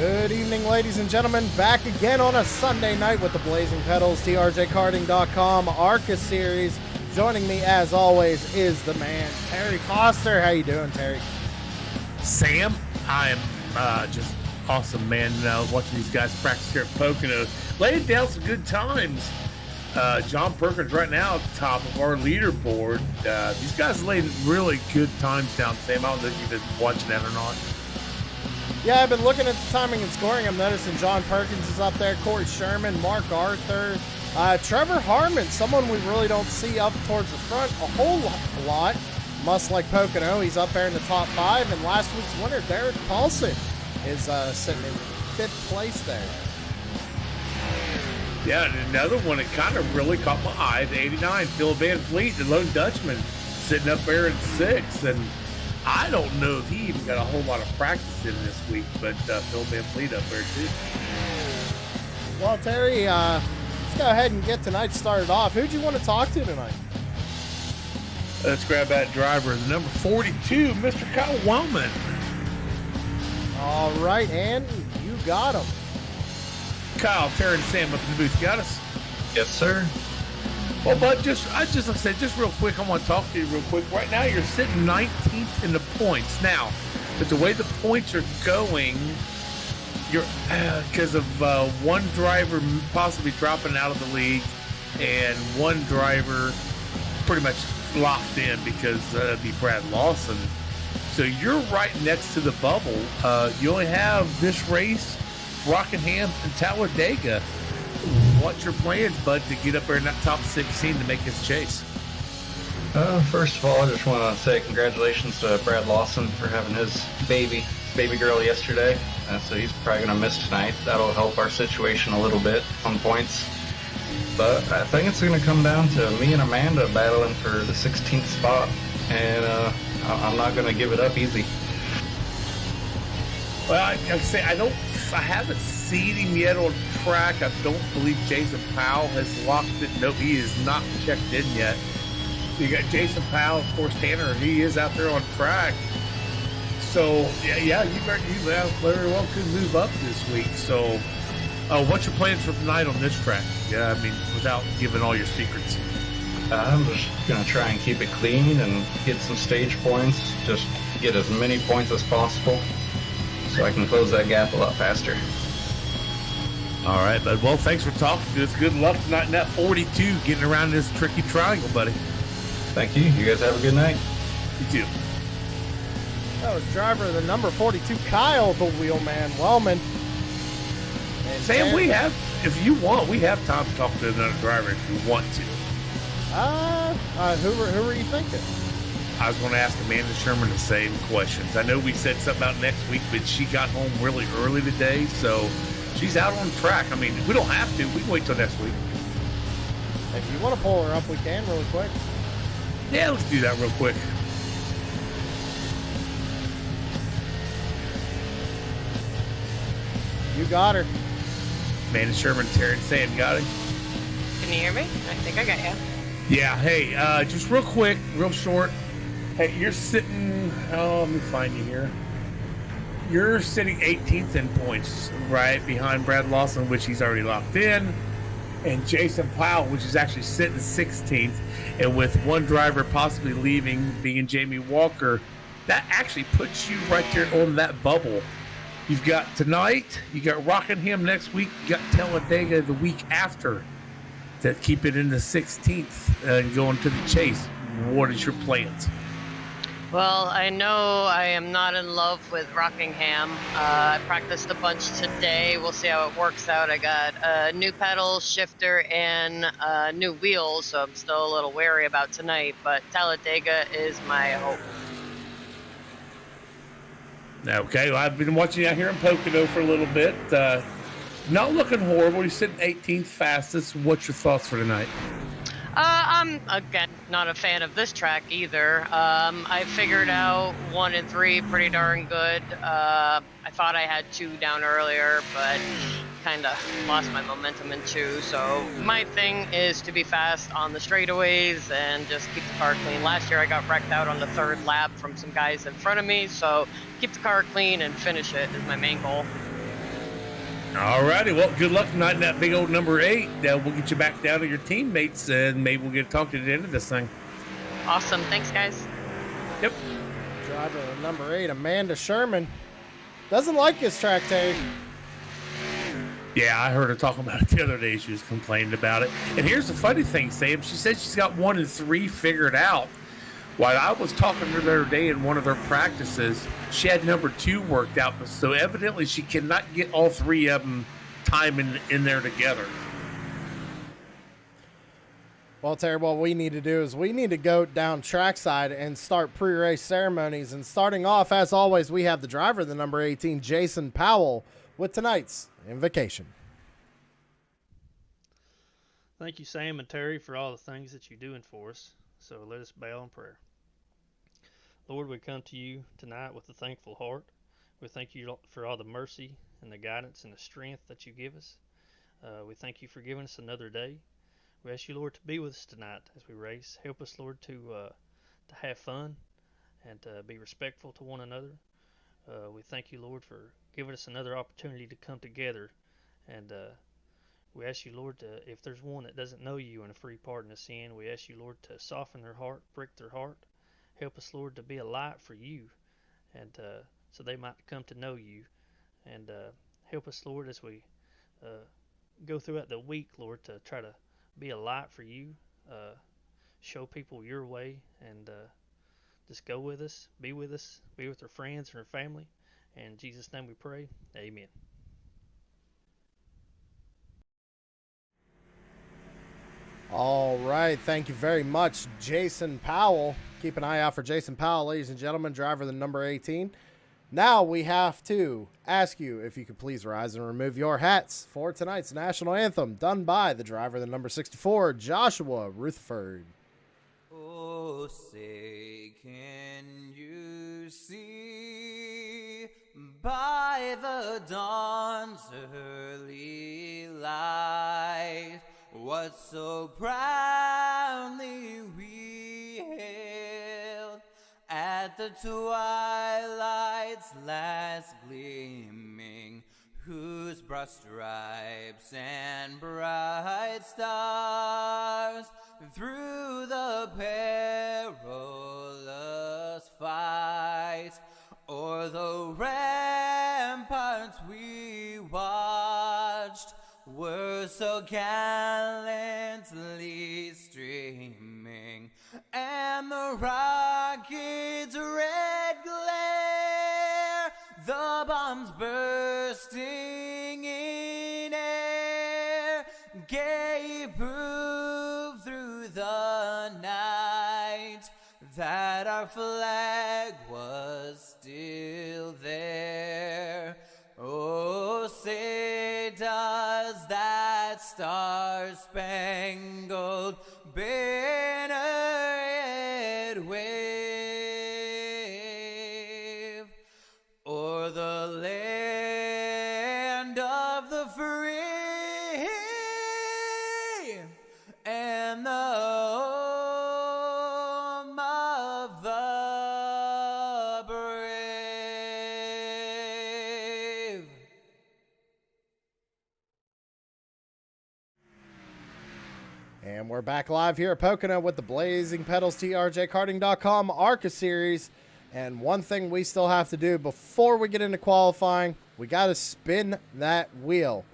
Good evening, ladies and gentlemen. Back again on a Sunday night with the Blazing Pedals, TRJKarting.com Arca series. Joining me, as always, is the man, Terry Foster. How you doing, Terry? Sam, I am just awesome, man. Watching these guys practice here at Pocono. Laying down some good times. John Perkins right now at the top of our leaderboard. These guys laid really good times down, Sam. I don't know if you've been watching that or not. Yeah, I've been looking at the timing and scoring. I'm noticing John Perkins is up there, Corey Sherman, Mark Arthur, Trevor Harmon, someone we really don't see up towards the front a whole lot. Must like Pocono, he's up there in the top 5. And last week's winner, Derek Paulson, is sitting in 5th place there. Yeah, and another one that kind of really caught my eye, the 89, Phil Van Fleet, the lone Dutchman, sitting up there in 6th. And I don't know if he even got a whole lot of practice in this week, but Phil Van Fleet up there too. Well, Terry, let's go ahead and get tonight started off. Who'd you want to talk to tonight? Let's grab that driver, the number 42, Mr. Kyle Wellman. All right, and you got him. Kyle, Terry, and Sam up in the booth. You got us? Yes, sir. Well, bud, like I said, just real quick, I want to talk to you real quick. Right now, you're sitting 19th in the points. Now, but the way the points are going, you're because of one driver possibly dropping out of the league and one driver pretty much locked in because it'd be Brad Lawson. So you're right next to the bubble. You only have this race, Rockingham and Talladega. What's your plans, bud, to get up there in that top 16 to make this chase? First of all, I just want to say congratulations to Brad Lawson for having his baby girl yesterday. So he's probably going to miss tonight. That'll help our situation a little bit on points. But I think it's going to come down to me and Amanda battling for the 16th spot. And I'm not going to give it up easy. Well, like I say, I haven't seen him yet on track. I don't believe Jason Powell has locked it. No, he is not checked in yet. So you got Jason Powell, of course, Tanner. He is out there on track. So yeah, you very well could move up this week. So, what's your plans for tonight on this track? Yeah, I mean, without giving all your secrets. I'm just going to try and keep it clean and get some stage points. Just get as many points as possible, so I can close that gap a lot faster. All right, bud. Well, thanks for talking to us. Good luck tonight in that 42, getting around this tricky triangle, buddy. Thank you. You guys have a good night. You too. That was driver of the number 42, Kyle the Wheelman Wellman. And Sam, we have, if you want, we have time to talk to another driver if you want to. Who were you thinking? I was going to ask Amanda Sherman the same questions. I know we said something about next week, but she got home really early today, so she's out on track. I mean, we don't have to. We can wait till next week. If you want to pull her up, we can really quick. Yeah, let's do that real quick. You got her. Amanda Sherman, Terry, and Sam, got it? Can you hear me? I think I got you. Yeah, hey, just real quick, real short. Hey, you're sitting, let me find you here. You're sitting 18th in points, right behind Brad Lawson, which he's already locked in, and Jason Powell, which is actually sitting 16th, and with one driver possibly leaving, being Jamie Walker, that actually puts you right there on that bubble. You've got tonight, you got Rockingham next week, you got Talladega the week after to keep it in the 16th and going to the chase. What is your plans? Well, I know I am not in love with Rockingham. I practiced a bunch today. We'll see how it works out. I got new pedals, shifter, and new wheels, so I'm still a little wary about tonight, but Talladega is my hope. Okay, well, I've been watching you out here in Pocono for a little bit. Not looking horrible. You're sitting 18th fastest. What's your thoughts for tonight? I'm, again, not a fan of this track either. I figured out 1 and 3 pretty darn good. I thought I had 2 down earlier, but kind of lost my momentum in 2. So my thing is to be fast on the straightaways and just keep the car clean. Last year I got wrecked out on the 3rd lap from some guys in front of me, so keep the car clean and finish it is my main goal. All righty. Well, good luck tonight in that big old number 8. We'll get you back down to your teammates, and maybe we'll get to talk to you at the end of this thing. Awesome. Thanks, guys. Yep. Driver number 8, Amanda Sherman. Doesn't like this track, Terry. Yeah, I heard her talking about it the other day. She was complaining about it. And here's the funny thing, Sam. She said she's got 1 and 3 figured out. While I was talking to her the other day in one of their practices, she had number 2 worked out. So evidently she cannot get all 3 of them time in there together. Well, Terry, what we need to do is we need to go down trackside and start pre-race ceremonies. And starting off, as always, we have the driver, the number 18, Jason Powell, with tonight's invocation. Thank you, Sam and Terry, for all the things that you're doing for us. So let us bow in prayer. Lord, we come to you tonight with a thankful heart. We thank you for all the mercy and the guidance and the strength that you give us. We thank you for giving us another day. We ask you, Lord, to be with us tonight as we race. Help us, Lord, to have fun and to be respectful to one another. We thank you, Lord, for giving us another opportunity to come together. And we ask you, Lord, if there's one that doesn't know you and a free pardon of sin, we ask you, Lord, to soften their heart, prick their heart. Help us, Lord, to be a light for you, and so they might come to know you. And help us, Lord, as we go throughout the week, Lord, to try to be a light for you, show people your way, and just go with us, be with our friends and our family. In Jesus' name we pray, amen. All right. Thank you very much, Jason Powell. Keep an eye out for Jason Powell, ladies and gentlemen, driver the number 18. Now we have to ask you if you could please rise and remove your hats for tonight's national anthem, done by the driver the number 64, Joshua Rutherford. Oh, say, can you see by the dawn's early light what so proudly we hailed at the twilight's last gleaming, whose broad stripes and bright stars through the perilous fight o'er the ramparts we watched were so gallantly streaming, and the rocket's red glare, the bombs bursting in air, gave proof through the night that our flag was still there. Oh, say does that star-spangled banner yet wave o'er the land of the free and the home of the brave? And we're back live here at Pocono with the Blazing Pedals TRJkarting.com Arca series. And one thing we still have to do before we get into qualifying, we got to spin that wheel.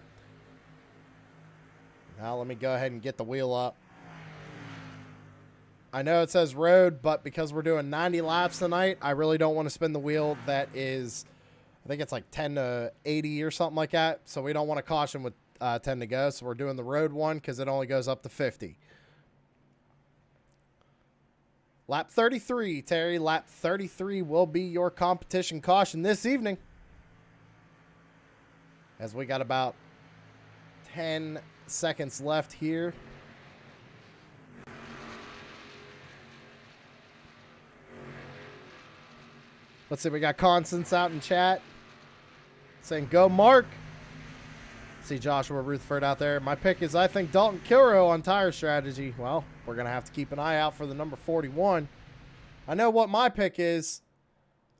Now let me go ahead and get the wheel up. I know it says road, but because we're doing 90 laps tonight, I really don't want to spin the wheel that is, I think it's like 10 to 80 or something like that. So we don't want to caution with 10 to go. So we're doing the road one because it only goes up to 50. Lap 33, Terry. Lap 33 will be your competition caution this evening, as we got about 10 seconds left here. Let's see, we got Constance out in chat saying, go Mark. See Joshua Rutherford out there. My pick is, I think, Dalton Kilrow on tire strategy. Well, we're going to have to keep an eye out for the number 41. I know what my pick is.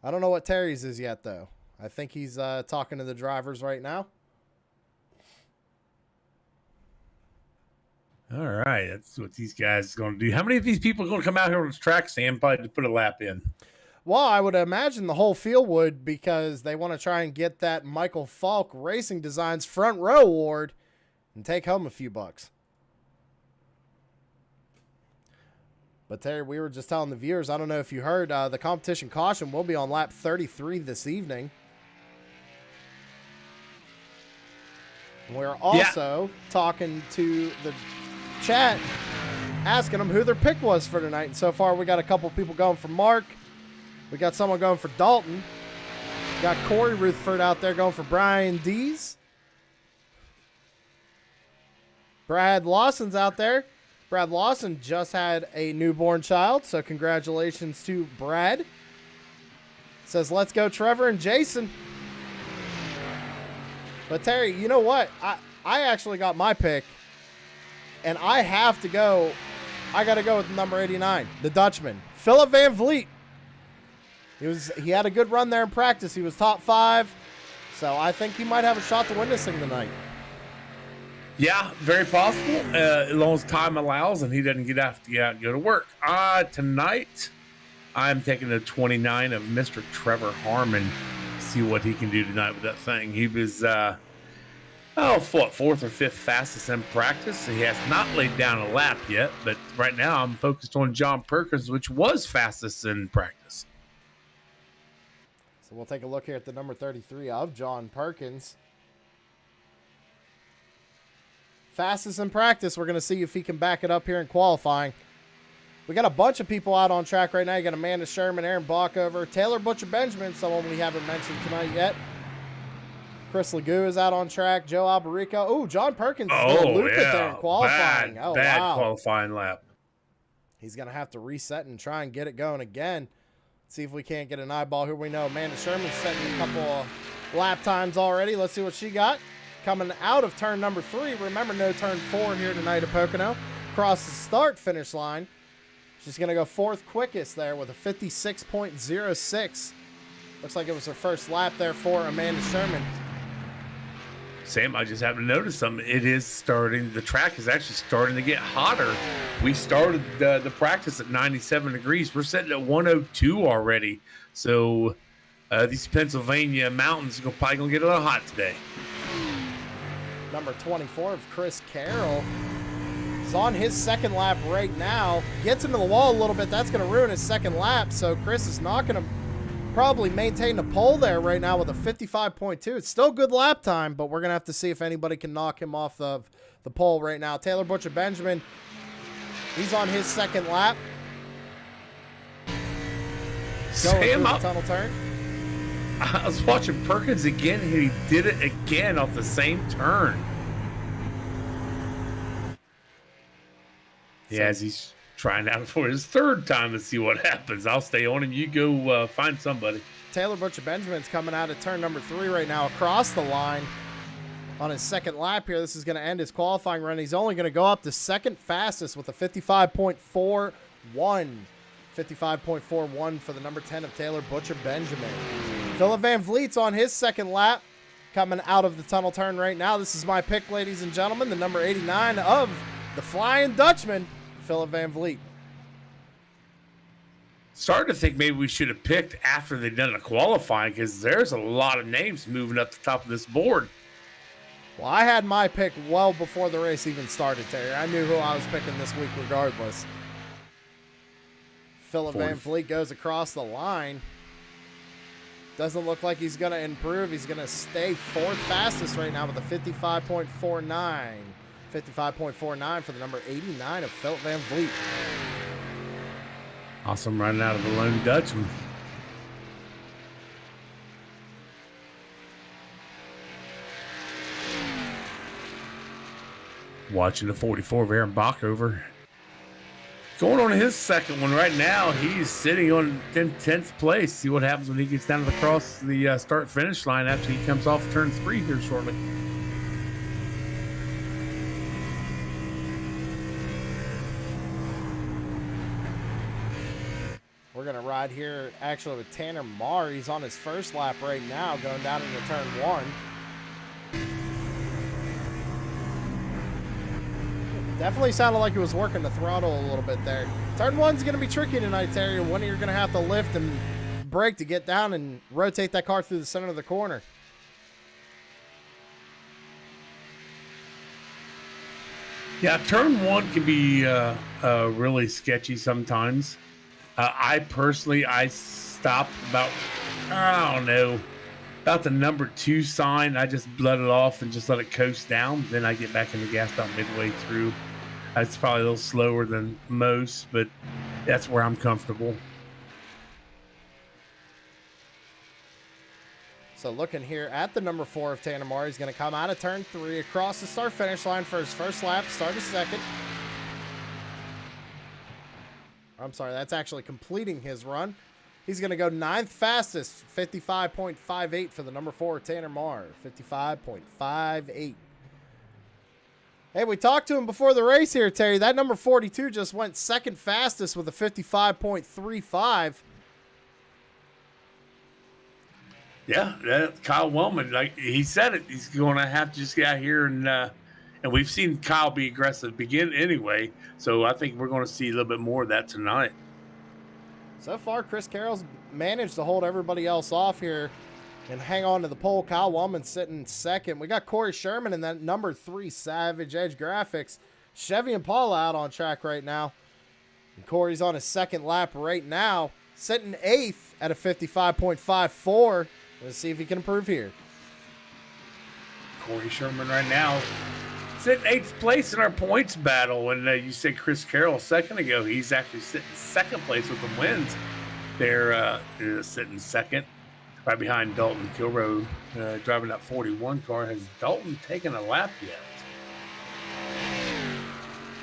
I don't know what Terry's is yet, though. I think he's talking to the drivers right now. All right, that's what these guys are going to do. How many of these people are going to come out here on this track, Sam, probably to put a lap in? Well, I would imagine the whole field would, because they want to try and get that Michael Falk Racing Designs front row award and take home a few bucks. But Terry, we were just telling the viewers, I don't know if you heard, the competition caution will be on lap 33 this evening. We're also talking to the chat, asking them who their pick was for tonight. And so far, we got a couple people going for Mark. We got someone going for Dalton. We got Corey Rutherford out there going for Brian Dees. Brad Lawson's out there. Brad Lawson just had a newborn child, so congratulations to Brad. Says, let's go Trevor and Jason. But Terry, you know what? I actually got my pick, and I have to go. I got to go with number 89, the Dutchman, Philip Van Vliet. He had a good run there in practice. He was top 5, so I think he might have a shot to win this thing tonight. Yeah, very possible, as long as time allows and he doesn't get out and go to work. Tonight, I'm taking the 29 of Mr. Trevor Harmon. See what he can do tonight with that thing. He was, fourth or fifth fastest in practice. He has not laid down a lap yet, but right now I'm focused on John Perkins, which was fastest in practice. So we'll take a look here at the number 33 of John Perkins. Fastest in practice. We're going to see if he can back it up here in qualifying. We got a bunch of people out on track right now. You got Amanda Sherman, Aaron Bockover, Taylor Butcher Benjamin, someone we haven't mentioned tonight yet. Chris Legou is out on track. Joe Albarico. Oh, John Perkins is going to loop it there in qualifying. Bad qualifying lap. He's going to have to reset and try and get it going again. See if we can't get an eyeball here. We know Amanda Sherman's setting a couple of lap times already. Let's see what she got. Coming out of turn number 3. Remember, no turn 4 here tonight at Pocono. Across the start-finish line. She's going to go 4th quickest there with a 56.06. Looks like it was her first lap there for Amanda Sherman. Sam, I just happened to notice something. It is starting. The track is actually starting to get hotter. We started the practice at 97 degrees. We're sitting at 102 already. So these Pennsylvania mountains are probably going to get a little hot today. Number 24 of Chris Carroll is on his second lap right now. Gets into the wall a little bit. That's going to ruin his second lap. So Chris is not going to probably maintain the pole there right now with a 55.2. It's still good lap time, but we're going to have to see if anybody can knock him off the pole right now. Taylor Butcher Benjamin, he's on his second lap. Going through the tunnel turn. I was watching Perkins again, and he did it again off the same turn. Yeah, as he's trying out for his third time to see what happens. I'll stay on him. You go find somebody. Taylor Butcher Benjamin's coming out of turn number 3 right now across the line on his second lap here. This is going to end his qualifying run. He's only going to go up to second fastest with a 55.41. 55.41 for the number 10 of Taylor Butcher Benjamin. Philip Van Vliet's on his second lap coming out of the tunnel turn right now. This is my pick, ladies and gentlemen, the number 89 of the Flying Dutchman, Philip Van Vliet. Starting to think maybe we should have picked after they'd done a qualifying, because there's a lot of names moving up the top of this board. Well, I had my pick well before the race even started, Terry. I knew who I was picking this week regardless. Philip Van Vliet goes across the line. Doesn't look like he's going to improve. He's going to stay 4th fastest right now with a 55.49. 55.49 for the number 89 of Philip Van Vliet. Awesome running out of the lone Dutchman. Watching the 44 of Aaron Bockover. Going on his second one right now. He's sitting on 10th place. See what happens when he gets down to the cross the start-finish line after he comes off turn 3 here shortly. We're going to ride here actually with Tanner Marr. He's on his first lap right now going down into turn 1. Definitely sounded like he was working the throttle a little bit there. Turn 1's going to be tricky tonight, Terry. When you're going to have to lift and brake to get down and rotate that car through the center of the corner. Yeah, turn 1 can be really sketchy sometimes. I stopped about, I don't know, about the number 2 sign. I just let it off and just let it coast down. Then I get back in the gas about midway through. It's probably a little slower than most, but that's where I'm comfortable. So looking here at the number 4 of Tanner Moore, he's going to come out of turn 3 across the start-finish line for his first lap, start his second. I'm sorry, that's actually completing his run. He's going to go 9th fastest, 55.58 for the number 4, Tanner Moore, 55.58. Hey, we talked to him before the race here, Terry. That number 42 just went 2nd fastest with a 55.35. Yeah, Kyle Wellman, like he said it, he's going to have to just get out here and we've seen Kyle be aggressive begin anyway. So I think we're going to see a little bit more of that tonight. So far, Chris Carroll's managed to hold everybody else off here and hang on to the pole. Kyle Wellman sitting 2nd. We got Corey Sherman in that number 3 Savage Edge Graphics. Chevy and Paula out on track right now. And Corey's on his 2nd lap right now, sitting 8th at a 55.54. Let's see if he can improve here. Corey Sherman right now sitting 8th place in our points battle. And you said Chris Carroll a second ago. He's actually sitting 2nd place with the wins. They're sitting 2nd, right behind Dalton Kilroe, driving that 41 car. Has Dalton taken a lap yet?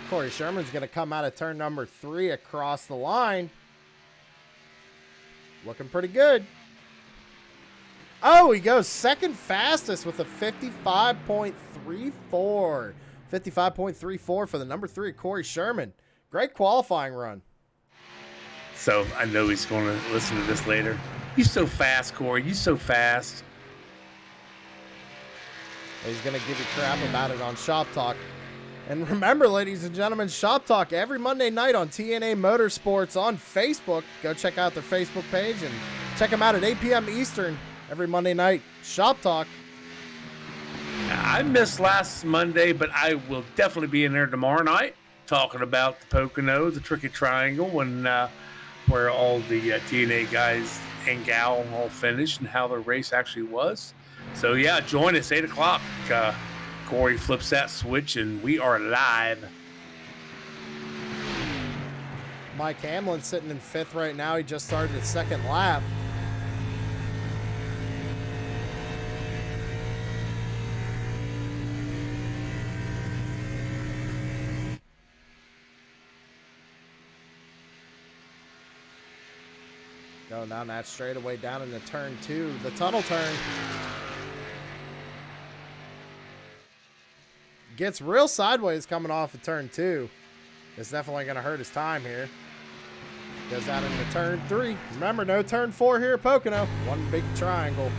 Corey Sherman's going to come out of turn number 3 across the line. Looking pretty good. Oh, he goes 2nd fastest with a 55.34. 55.34 for the number 3, Corey Sherman. Great qualifying run. So I know he's going to listen to this later. You so fast, Corey. You so fast. He's going to give you crap about it on Shop Talk. And remember, ladies and gentlemen, Shop Talk every Monday night on TNA Motorsports on Facebook. Go check out their Facebook page and check them out at 8 p.m. Eastern every Monday night. Shop Talk. I missed last Monday, but I will definitely be in there tomorrow night talking about the Pocono, the Tricky Triangle, and where all the TNA guys and gal all finished and how the race actually was. So, yeah, join us 8 o'clock. Corey flips that switch, and we are live. Mike Hamlin sitting in 5th right now. He just started his 2nd lap. Going down that straightaway down into turn 2, the tunnel turn. Gets real sideways coming off of turn 2. It's definitely going to hurt his time here. Goes out into turn 3. Remember, no turn 4 here at Pocono. One big triangle.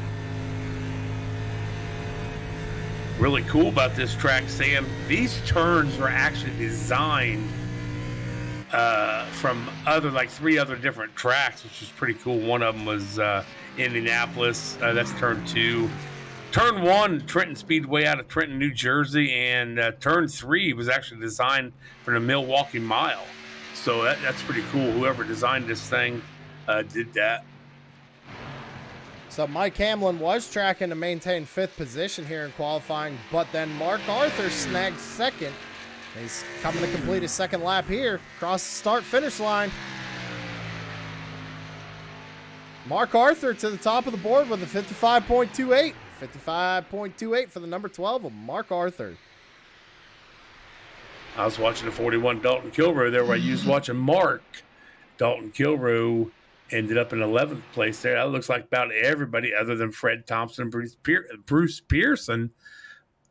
Really cool about this track, Sam. These turns are actually designed from like 3 other different tracks, which is pretty cool. One of them was Indianapolis. That's turn 2. Turn 1, Trenton Speedway out of Trenton, New Jersey, and turn 3 was actually designed for the Milwaukee Mile. So that's pretty cool. Whoever designed this thing did that. So Mike Hamlin was tracking to maintain 5th position here in qualifying, but then Mark Arthur snagged 2nd. He's coming to complete his 2nd lap here, across the start-finish line. Mark Arthur to the top of the board with a 55.28. 55.28 for the number 12 of Mark Arthur. I was watching the 41 Dalton Kilroe there where I used watching Mark. Dalton Kilroe ended up in 11th place there. That looks like about everybody other than Fred Thompson and Bruce Pearson.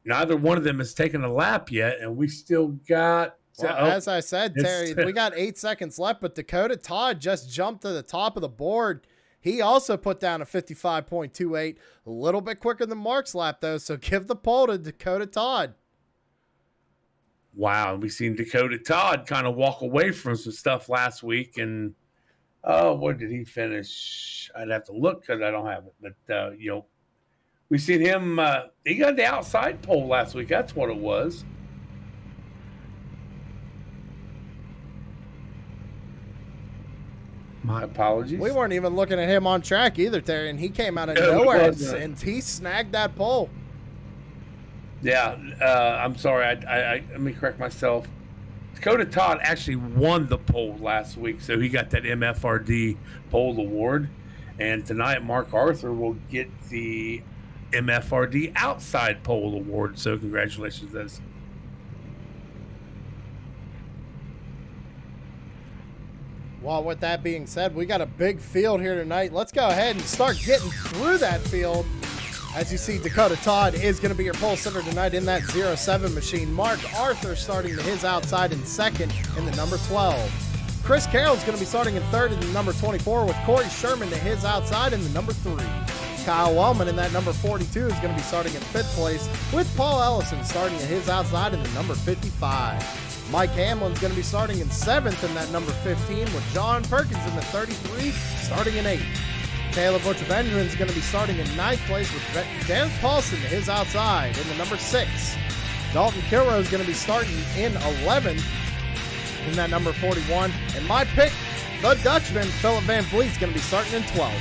Neither one of them has taken a lap yet, and we still got... Well, as I said, Terry, we got 8 seconds left, but Dakota Todd just jumped to the top of the board. He also put down a 55.28, a little bit quicker than Mark's lap, though, so give the pole to Dakota Todd. Wow, we seen Dakota Todd kind of walk away from some stuff last week, and oh, where did he finish? I'd have to look because I don't have it. But we seen him. He got the outside pole last week. That's what it was. My apologies. We weren't even looking at him on track either, Terry, and he came out of nowhere and he snagged that pole. Yeah, I'm sorry. I let me correct myself. Dakota Todd actually won the pole last week, so he got that MFRD pole award. And tonight, Mark Arthur will get the MFRD outside pole award. So congratulations, Liz. Well, with that being said, we got a big field here tonight. Let's go ahead and start getting through that field. As you see, Dakota Todd is going to be your pole sitter tonight in that 07 machine. Mark Arthur starting to his outside in second in the number 12. Chris Carroll's going to be starting in third in the number 24 with Corey Sherman to his outside in the number 3. Kyle Wellman in that number 42 is going to be starting in fifth place with Paul Ellison starting at his outside in the number 55. Mike Hamlin's going to be starting in 7th in that number 15 with John Perkins in the 33 starting in 8th. Taylor Butcher Benjamin's going to be starting in 9th place with Derek Paulson to his outside in the number 6. Dalton Kilroe is going to be starting in 11th in that number 41. And my pick, the Dutchman, Philip Van Vliet's going to be starting in 12th.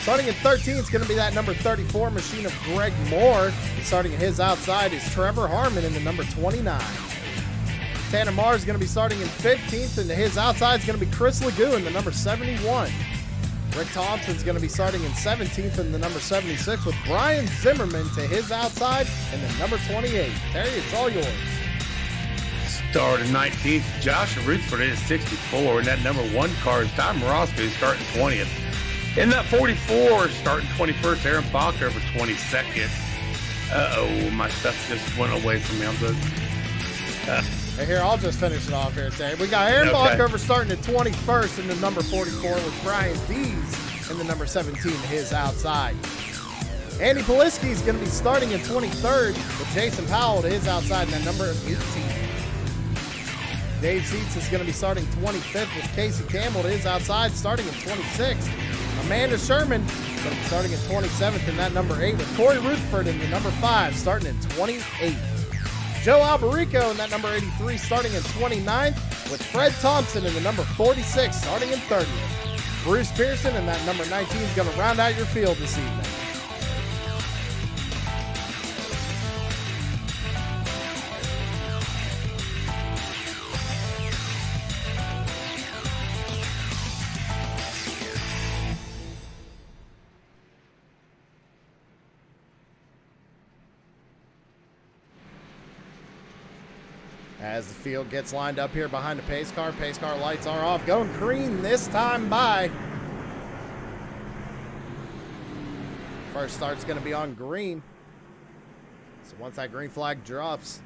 Starting at 13 is going to be that number 34 machine of Greg Moore. And starting at his outside is Trevor Harmon in the number 29. Tanner Marr is going to be starting in 15th, and to his outside is going to be Chris Legou in the number 71. Rick Thompson's going to be starting in 17th in the number 76 with Brian Zimmerman to his outside in the number 28. Terry, it's all yours. Starting 19th, Josh Rutherford is 64, and that number 1 car is Tom Roscoe starting 20th. In that 44, starting 21st, Aaron Bacher for 22nd. Uh-oh, my stuff just went away from me. I'm good. Hey, here, I'll just finish it off here, Terry. We got Aaron Bacher starting at 21st in the number 44 with Brian Dees in the number 17 to his outside. Andy Poliski is going to be starting in 23rd with Jason Powell to his outside in that number 18. Dave Seitz is going to be starting 25th with Casey Campbell to his outside starting in 26th. Amanda Sherman is going to be starting at 27th in that number 8 with Corey Rutherford in the number 5 starting in 28th. Joe Alberico in that number 83 starting in 29th with Fred Thompson in the number 46 starting in 30th. Bruce Pearson in that number 19 is going to round out your field this evening. As the field gets lined up here behind the pace car lights are off. Going green this time by. First start's going to be on green. So once that green flag drops,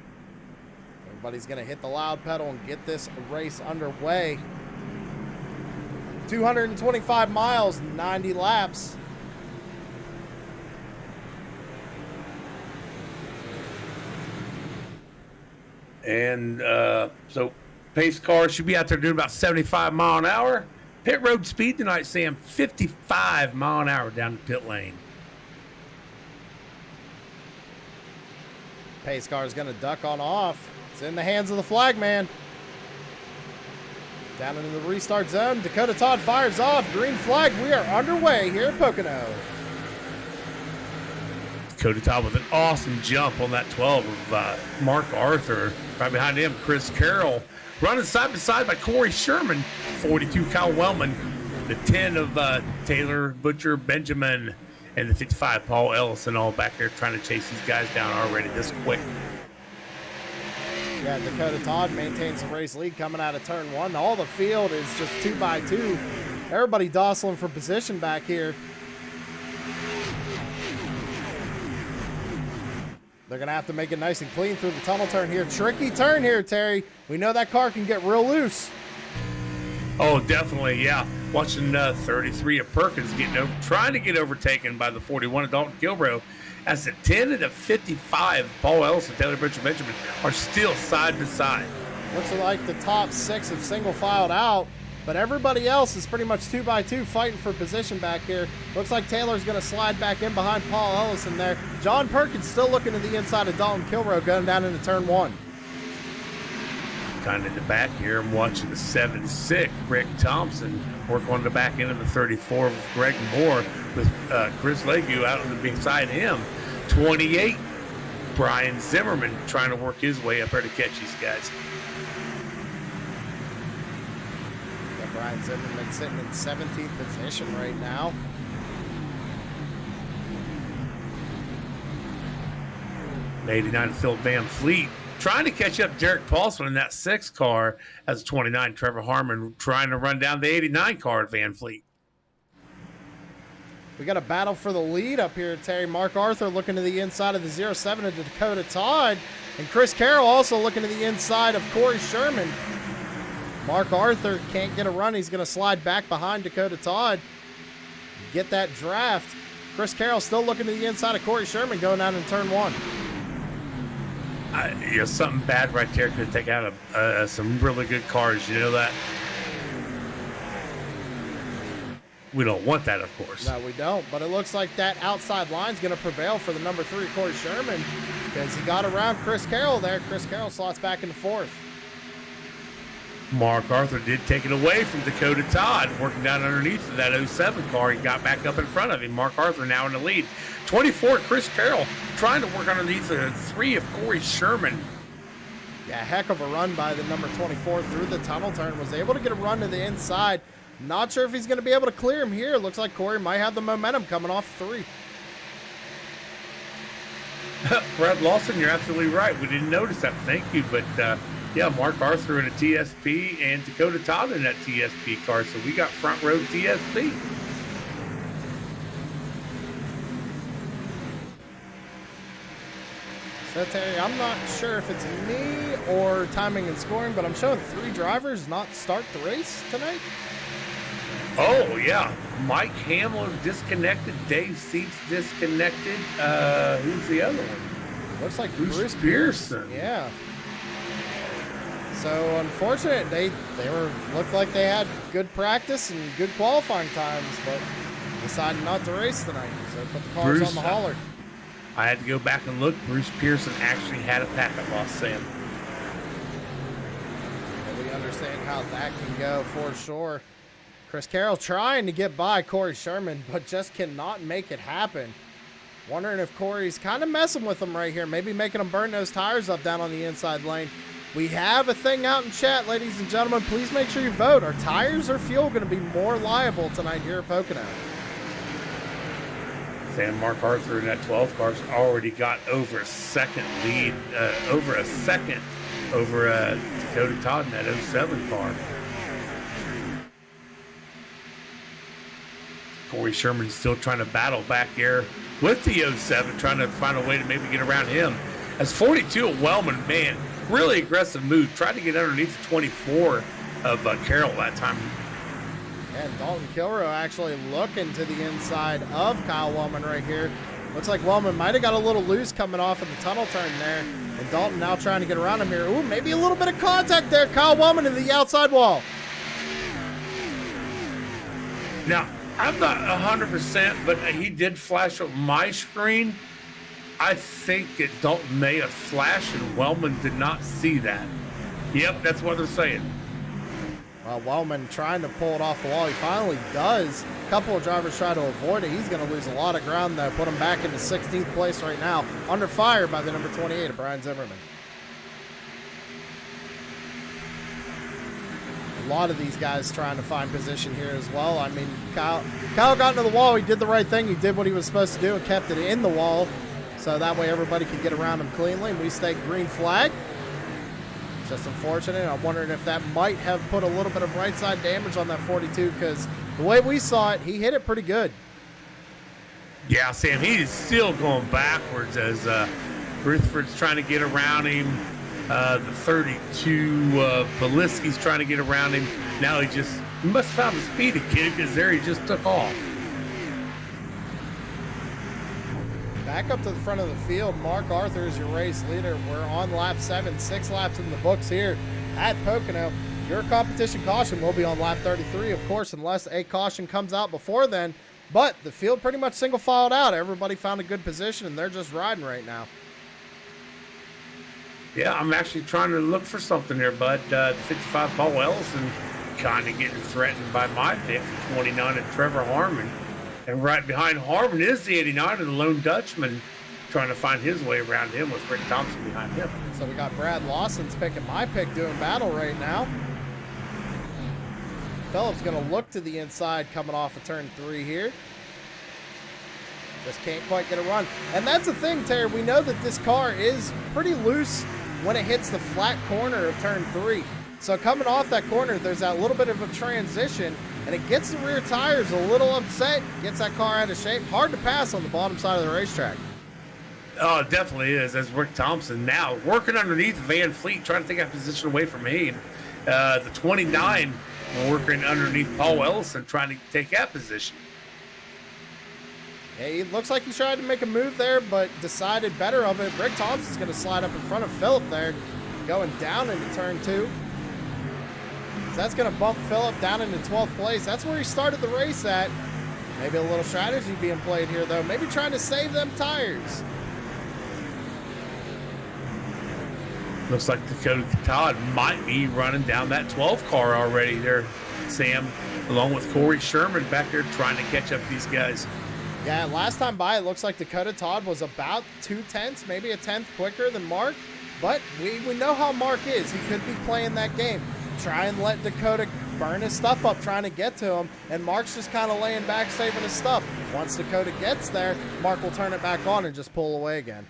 everybody's going to hit the loud pedal and get this race underway. 225 miles, 90 laps. And so pace car should be out there doing about 75 mile an hour. Pit road speed tonight, Sam, 55 mile an hour down the pit lane. Pace car is going to duck on off. It's in the hands of the flagman. Down into the restart zone. Dakota Todd fires off. Green flag. We are underway here at Pocono. Dakota Todd with an awesome jump on that 12 of Mark Arthur. Right behind him, Chris Carroll. Running side by side by Corey Sherman. 42, Kyle Wellman. The 10 of Taylor Butcher Benjamin. And the 55, Paul Ellison, all back there trying to chase these guys down already this quick. Yeah, Dakota Todd maintains the race lead coming out of turn 1. All the field is just 2 by 2. Everybody jostling for position back here. They're going to have to make it nice and clean through the tunnel turn here. Tricky turn here, Terry. We know that car can get real loose. Oh, definitely, yeah. Watching 33 of Perkins trying to get overtaken by the 41 of Dalton Kilbrough. As the 10 and the 55, Paul Ellis and Taylor Benjamin are still side by side. Looks like the top 6 have single filed out, but everybody else is pretty much 2x2 fighting for position back here. Looks like Taylor's going to slide back in behind Paul Ellison there. John Perkins still looking to the inside of Dalton Kilbrough going down into turn 1. Kind of in the back here, I'm watching the 76, Rick Thompson, work on the back end of the 34 with Greg Moore with Chris Legu out on the beside him. 28, Brian Zimmerman trying to work his way up there to catch these guys. Yeah, Brian Zimmerman sitting in 17th position right now. The 89 Phil Van Fleet trying to catch up Derek Paulson in that 6 car as 29 Trevor Harmon trying to run down the 89 car at Van Fleet. We got a battle for the lead up here, Terry. Mark Arthur looking to the inside of the 07 of Dakota Todd. And Chris Carroll also looking to the inside of Corey Sherman. Mark Arthur can't get a run. He's going to slide back behind Dakota Todd. Get that draft. Chris Carroll still looking to the inside of Corey Sherman going down in turn 1. Something bad right there could take out some really good cars. You know that? We don't want that, of course. No, we don't. But it looks like that outside line's going to prevail for the number 3, Corey Sherman, because he got around Chris Carroll there. Chris Carroll slots back into 4th. Mark Arthur did take it away from Dakota Todd, working down underneath of that 07 car. He got back up in front of him. Mark Arthur now in the lead. 24, Chris Carroll trying to work underneath the 3 of Corey Sherman. Yeah, heck of a run by the number 24 through the tunnel turn. Was able to get a run to the inside. Not sure if he's going to be able to clear him here. Looks like Corey might have the momentum coming off 3. Brad Lawson, you're absolutely right. We didn't notice that. Thank you. But, yeah, Mark Arthur in a TSP and Dakota Todd in that TSP car. So we got front row TSP. So, Terry, I'm not sure if it's me or timing and scoring, but I'm showing 3 drivers not start the race tonight. Oh, yeah. Mike Hamlin disconnected. Dave Seats disconnected. Who's the other one? Looks like Bruce Pearson. Yeah. So unfortunate, they looked like they had good practice and good qualifying times, but decided not to race tonight. So put the cars on the hauler. I had to go back and look. Bruce Pearson actually had a packet loss, Sam. But we understand how that can go for sure. Chris Carroll trying to get by Corey Sherman, but just cannot make it happen. Wondering if Corey's kind of messing with him right here, maybe making him burn those tires up down on the inside lane. We have a thing out in chat, ladies and gentlemen. Please make sure you vote. Are tires or fuel going to be more liable tonight here at Pocono? Sam, Mark Arthur in that 12 car's already got over a second lead, over Dakota Todd in that 07 car. Corey Sherman's still trying to battle back here with the 07, trying to find a way to maybe get around him. As 42 of Wellman, man, really aggressive move. Tried to get underneath the 24 of Carroll that time. And Dalton Kilrow actually looking to the inside of Kyle Wellman right here. Looks like Wellman might have got a little loose coming off of the tunnel turn there. And Dalton now trying to get around him here. Ooh, maybe a little bit of contact there. Kyle Wellman to the outside wall. Now, I'm not 100%, but he did flash on my screen. I think that Dalton may have flashed and Wellman did not see that. Yep, that's what they're saying. Well, Wellman trying to pull it off the wall. He finally does. A couple of drivers try to avoid it. He's going to lose a lot of ground, though. Put him back into 16th place right now. Under fire by the number 28 of Brian Zimmerman. A lot of these guys trying to find position here as well. I mean, Kyle got into the wall. He did the right thing. He did what he was supposed to do and kept it in the wall. So that way everybody could get around him cleanly. And we stay green flag. Just unfortunate. I'm wondering if that might have put a little bit of right side damage on that 42 because the way we saw it, he hit it pretty good. Yeah, Sam, he is still going backwards as Rutherford's trying to get around him. The 32 Beliski's trying to get around him. Now he must have found the speed again, because there he just took off. Back up to the front of the field, Mark Arthur is your race leader. We're on lap 7, 6 laps in the books here at Pocono. Your competition caution will be on lap 33, of course, unless a caution comes out before then. But the field pretty much single filed out. Everybody found a good position, and they're just riding right now. Yeah, I'm actually trying to look for something here, bud. The 55 Paul Ellison kind of getting threatened by my pick, 29 and Trevor Harmon. And right behind Harmon is the 89 and the lone Dutchman, trying to find his way around him with Rick Thompson behind him. So we got Brad Lawson's picking my pick doing battle right now. Phillips going to look to the inside coming off of turn 3 here. Just can't quite get a run. And that's the thing, Terry. We know that this car is pretty loose when it hits the flat corner of turn 3. So coming off that corner, there's that little bit of a transition, and it gets the rear tires a little upset, gets that car out of shape. Hard to pass on the bottom side of the racetrack. Oh, it definitely is. As Rick Thompson now working underneath Van Fleet, trying to take that position away from me. The 29 working underneath Paul Ellison, trying to take that position. Yeah, it looks like he tried to make a move there, but decided better of it. Rick Thompson's going to slide up in front of Phillip there, going down into turn 2. So that's going to bump Phillip down into 12th place. That's where he started the race at. Maybe a little strategy being played here, though. Maybe trying to save them tires. Looks like Dakota Todd might be running down that 12 car already there, Sam, along with Corey Sherman back there trying to catch up these guys. Yeah, last time by, it looks like Dakota Todd was about 2/10, maybe a 10th quicker than Mark. But we know how Mark is. He could be playing that game. Try and let Dakota burn his stuff up trying to get to him. And Mark's just kind of laying back, saving his stuff. Once Dakota gets there, Mark will turn it back on and just pull away again.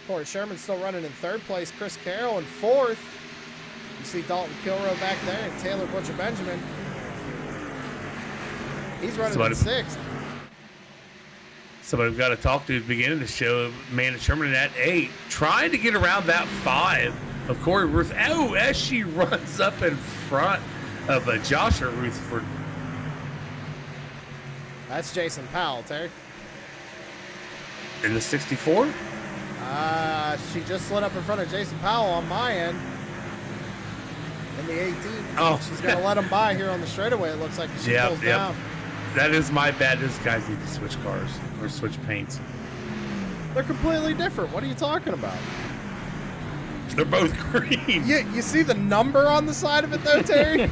Corey Sherman's still running in 3rd place. Chris Carroll in 4th. You see Dalton Kilrow back there and Taylor Butcher Benjamin. He's running in 6th. Somebody we've got to talk to at the beginning of the show, Amanda Sherman at 8, trying to get around that 5 of Corey Ruth. Oh, as she runs up in front of Joshua Rutherford. That's Jason Powell, Terry. In the 64? She just slid up in front of Jason Powell on my end. In the 18. Oh. She's going to let him by here on the straightaway, it looks like. She pulls down. That is my bad. Those guys need to switch cars or switch paints. They're completely different. What are you talking about? They're both green. You see the number on the side of it, though, Terry?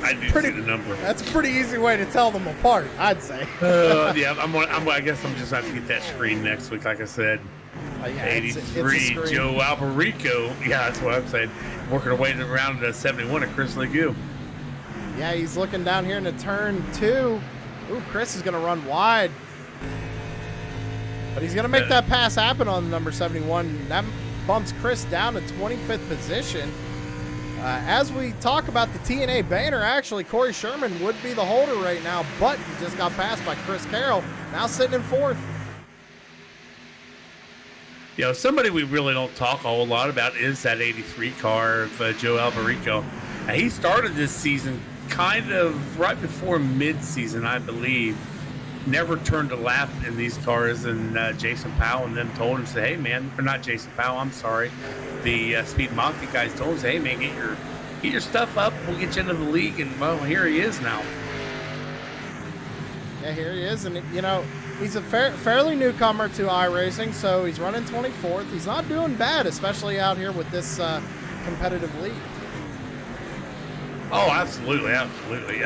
I do see the number. That's a pretty easy way to tell them apart, I'd say. Yeah, I guess I'm just going to have to get that screen next week, like I said. Yeah, 83, Joe Alberico. Yeah, that's what I'm saying. Working our way around to 71 at Chris Legue. Yeah, he's looking down here into turn 2. Ooh, Chris is going to run wide. But he's going to make that pass happen on number 71. That bumps Chris down to 25th position. As we talk about the TNA banner, actually, Corey Sherman would be the holder right now, but he just got passed by Chris Carroll, now sitting in 4th. You know, somebody we really don't talk a whole lot about is that 83 car of Joe Alberico. He started this season kind of right before mid-season, I believe. Never turned a lap in these cars, and Jason Powell and them told him, say, hey, man, or not Jason Powell, I'm sorry. The Speed Mafia guys told him, hey, man, get your stuff up. We'll get you into the league, and, well, here he is now. Yeah, here he is, and, you know, he's a fairly newcomer to iRacing, so he's running 24th. He's not doing bad, especially out here with this competitive league. Oh, absolutely, absolutely.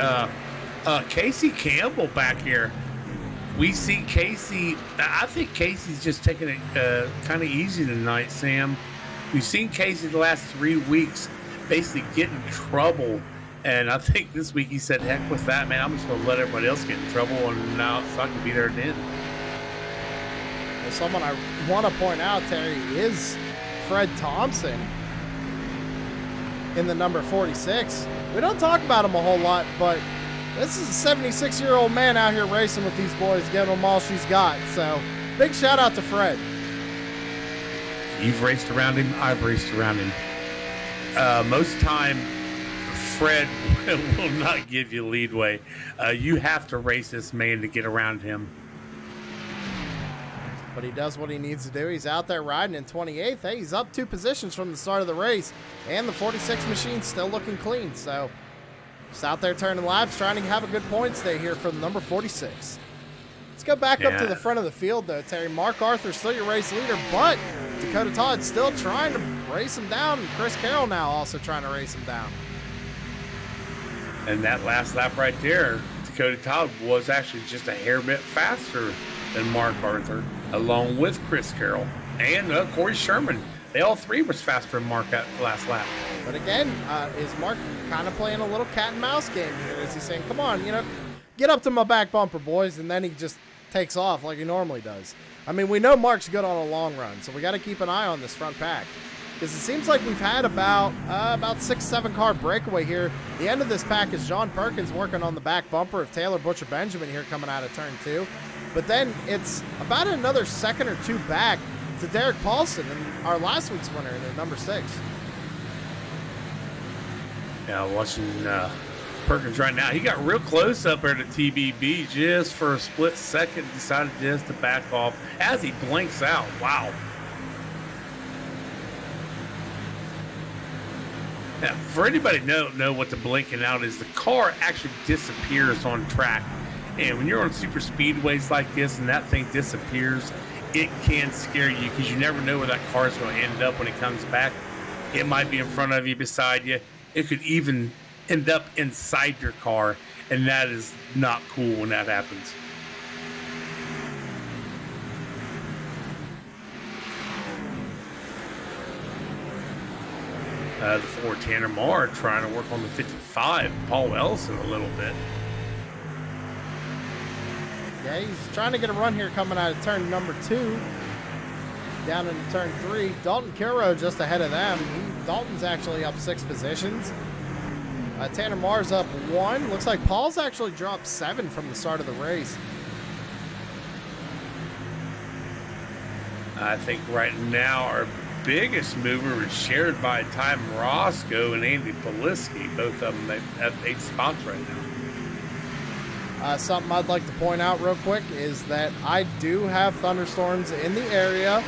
Casey Campbell back here. We see Casey. I think Casey's just taking it kind of easy tonight, Sam. We've seen Casey the last 3 weeks basically get in trouble. And I think this week he said, heck with that, man. I'm just going to let everybody else get in trouble, and now so I can be there at the end. Well, someone I want to point out, Terry, is Fred Thompson in the number 46. We don't talk about him a whole lot, but This is a 76-year-old man out here racing with these boys, giving them all she's got. So, big shout out to Fred. You've raced around him. I've raced around him. Most time, Fred will not give you leadway. You have to race this man to get around him. But he does what he needs to do. He's out there riding in 28th. Hey, he's up 2 positions from the start of the race. And the 46 machine's still looking clean. So, just out there turning laps, trying to have a good points day here for the number 46. Let's go back up to the front of the field, though, Terry. Mark Arthur still your race leader, but Dakota Todd still trying to race him down. And Chris Carroll now also trying to race him down. And that last lap right there, Dakota Todd was actually just a hair bit faster than Mark Arthur, along with Chris Carroll and Corey Sherman. They all three was faster than Mark at the last lap. But again, is Mark kind of playing a little cat and mouse game here? Is he saying, come on, get up to my back bumper, boys, and then he just takes off like he normally does? I mean, we know Mark's good on a long run, so we got to keep an eye on this front pack. Because it seems like we've had about 6-7 car breakaway here. The end of this pack is John Perkins working on the back bumper of Taylor Butcher Benjamin here coming out of turn 2. But then it's about another second or 2 back to Derek Paulson and our last week's winner in number 6. Yeah, watching Perkins right now. He got real close up there to TBB just for a split second. Decided just to back off as he blinks out. Wow. Now, for anybody know what the blinking out is, the car actually disappears on track. And when you're on super speedways like this and that thing disappears, it can scare you because you never know where that car is going to end up when it comes back. It might be in front of you, beside you. It could even end up inside your car, and that is not cool when that happens. The Ford Tanner Marr trying to work on the 55, Paul Ellison a little bit. Yeah, he's trying to get a run here coming out of turn number 2. Down into turn 3. Dalton Kilroe just ahead of them. Dalton's actually up 6 positions. Tanner Marr's up 1. Looks like Paul's actually dropped 7 from the start of the race. I think right now our biggest mover is shared by Ty Morosco and Andy Poliski. Both of them have 8 spots right now. Something I'd like to point out real quick is that I do have thunderstorms in the area.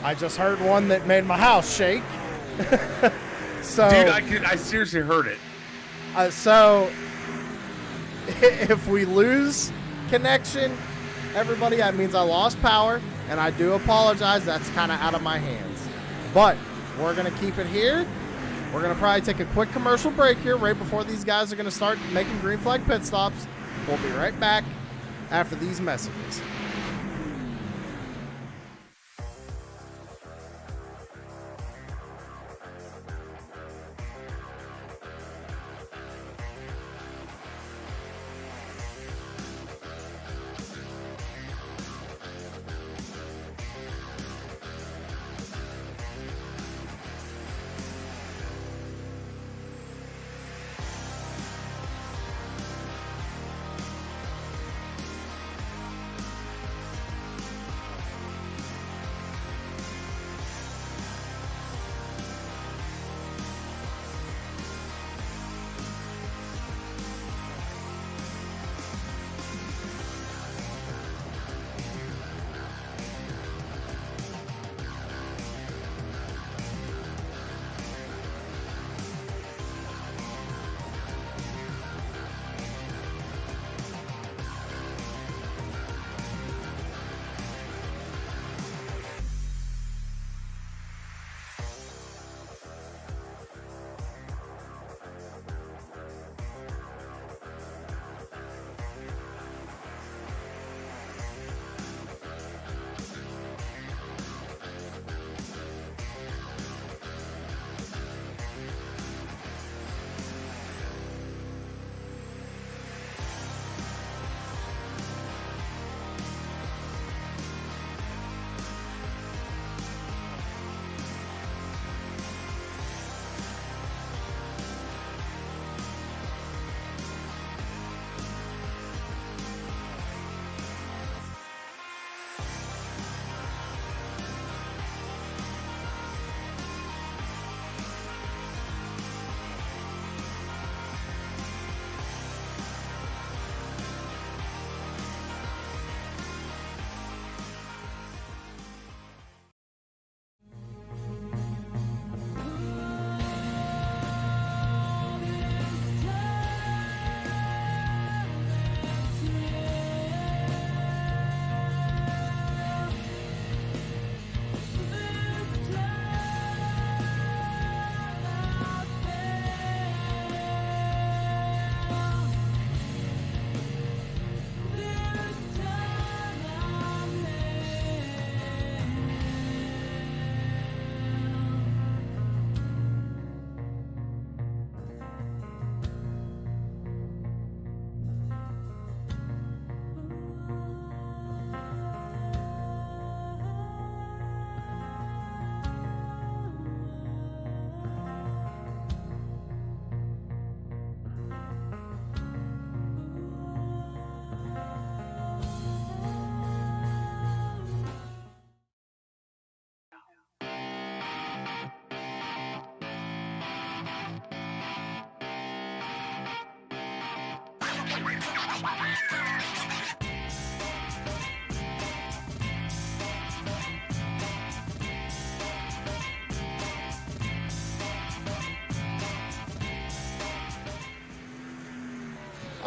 I just heard one that made my house shake. So, dude, I seriously heard it. So, if we lose connection, everybody, that means I lost power, and I do apologize. That's kind of out of my hands. But we're going to keep it here. We're going to probably take a quick commercial break here right before these guys are going to start making green flag pit stops. We'll be right back after these messages.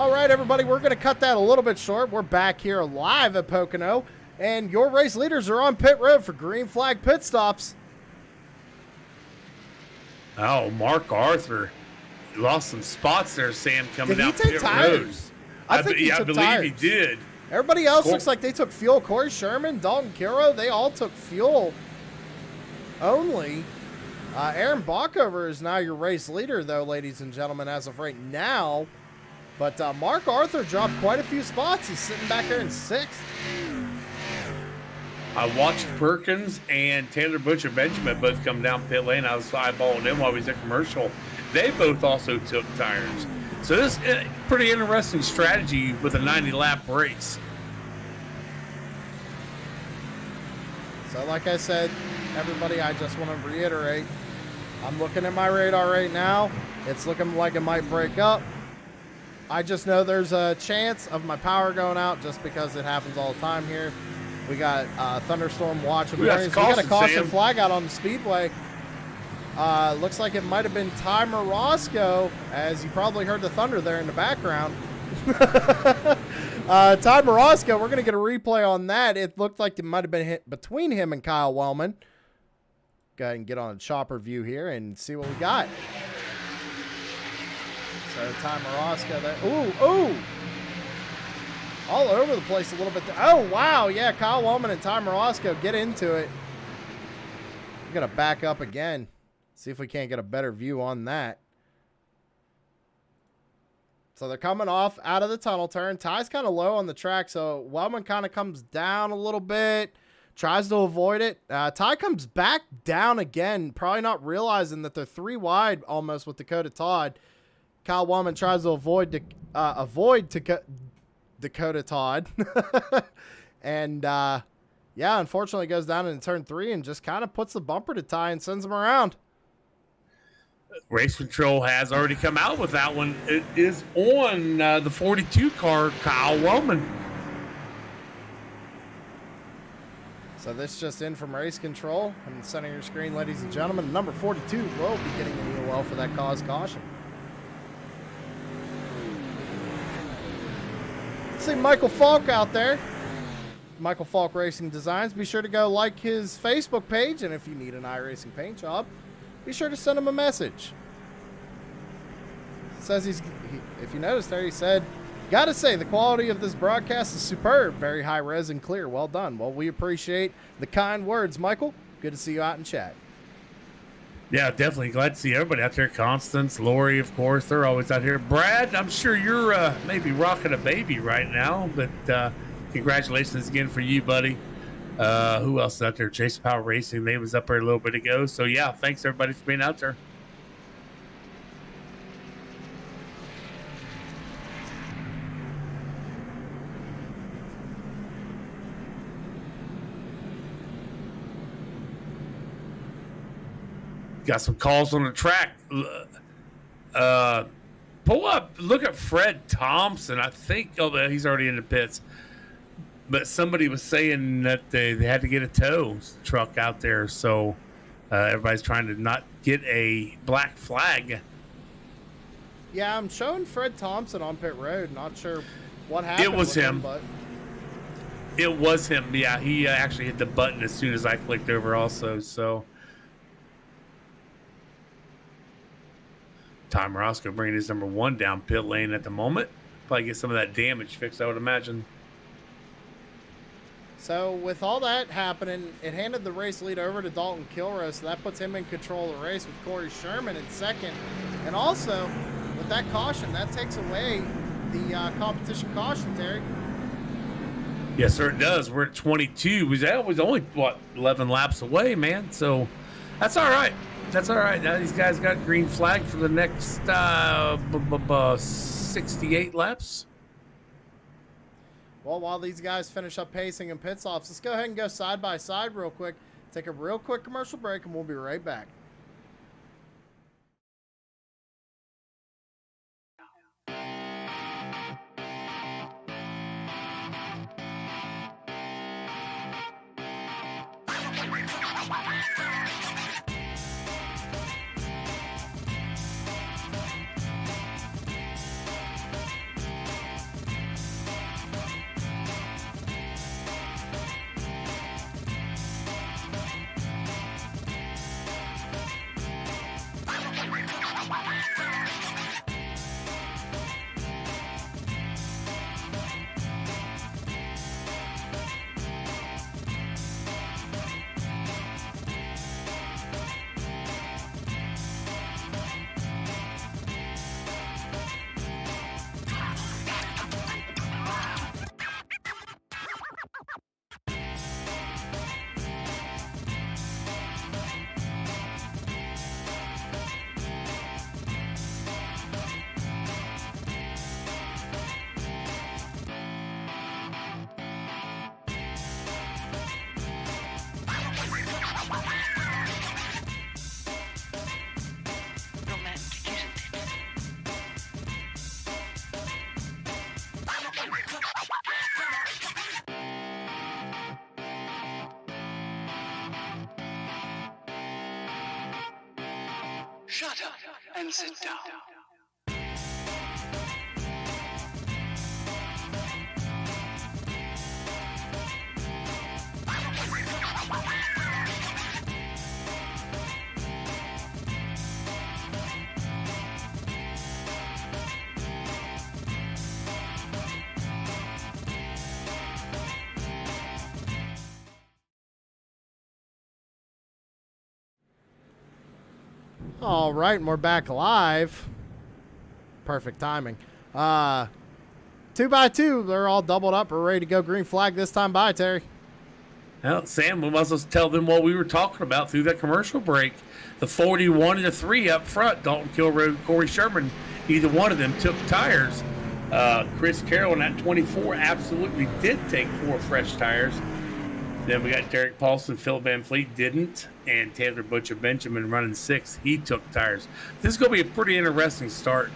All right, everybody, we're going to cut that a little bit short. We're back here live at Pocono, and your race leaders are on pit road for green flag pit stops. Oh, Mark Arthur lost some spots there, Sam, coming Did he down take pit tires? road. I think he I took believe tires. he did. Everybody else looks like they took fuel. Corey Sherman, Dalton Kiro, they all took fuel only. Aaron Bockover is now your race leader, though, ladies and gentlemen, as of right now. But Mark Arthur dropped quite a few spots. He's sitting back there in 6th. I watched Perkins and Taylor Butcher Benjamin both come down pit lane. I was eyeballing them while we was at commercial. They both also took tires. So this is a pretty interesting strategy with a 90-lap race. So like I said, everybody, I just want to reiterate, I'm looking at my radar right now. It's looking like it might break up. I just know there's a chance of my power going out just because it happens all the time here. We got thunderstorm watch. We got a caution Sam. flag out on the speedway. Looks like it might have been Ty Morosco, as you probably heard the thunder there in the background. Ty Morosco, we're going to get a replay on that. It looked like it might have been hit between him and Kyle Wellman. Go ahead and get on a chopper view here and see what we got. So Ty Morosco there. Ooh. All over the place a little bit. Oh, wow. Yeah, Kyle Wellman and Ty Morosco get into it. We're going to back up again. See if we can't get a better view on that. So they're coming off out of the tunnel turn. Ty's kind of low on the track, so Wellman kind of comes down a little bit, tries to avoid it. Ty comes back down again, probably not realizing that they're 3 wide almost with Dakota Todd. Kyle Wellman tries to avoid Dakota Todd. And, yeah, unfortunately goes down into turn 3 and just kind of puts the bumper to Ty and sends him around. Race Control has already come out with that one. It is on the 42 car, Kyle Wellman. So this just in from Race Control. In the center of your screen, ladies and gentlemen, number 42 will be getting an EOL for that cause caution. See Michael Falk out there. Michael Falk Racing Designs. Be sure to go like his Facebook page, and if you need an iRacing paint job, be sure to send him a message. Says if you noticed there, he said, "Gotta say, the quality of this broadcast is superb. Very high res and clear. Well done." Well, we appreciate the kind words, Michael. Good to see you out in chat. Yeah, definitely glad to see everybody out there. Constance, Lori, of course, they're always out here. Brad, I'm sure you're maybe rocking a baby right now, but congratulations again for you, buddy. Who else is out there? Jason Power Racing. They was up there a little bit ago. So, yeah, thanks, everybody, for being out there. Got some calls on the track. Pull up. Look at Fred Thompson. I think he's already in the pits. But somebody was saying that they had to get a tow truck out there, so everybody's trying to not get a black flag. Yeah, I'm showing Fred Thompson on pit road. Not sure what happened. It was him. But It was him. Yeah, he actually hit the button as soon as I clicked over also. So Tom Roscoe bringing his number 1 down pit lane at the moment. Probably get some of that damage fixed, I would imagine. so with all that happening, it handed the race lead over to Dalton Kilroy, so that puts him in control of the race with Corey Sherman in 2nd. And also, with that caution, that takes away the competition caution, Terry. Yes, sir, it does. We're at 22. That was only, 11 laps away, man. So that's all right. That's all right. Now these guys got green flag for the next 68 laps. Well, while these guys finish up pacing and pit stops, let's go ahead and go side by side real quick. Take a real quick commercial break, and we'll be right back. shut up and sit down. All right, and we're back live. Perfect timing. 2x2, they're all doubled up. We're ready to go. Green flag this time. Bye, Terry. Well, Sam, we must as well tell them what we were talking about through that commercial break. The 41 and the 3 up front, Dalton Kilroy, Corey Sherman, either one of them took tires. Chris Carroll in that 24 absolutely did take 4 fresh tires. Then we got Derek Paulson, Phil Van Fleet didn't, and Taylor Butcher Benjamin running 6. He took tires. This is going to be a pretty interesting start.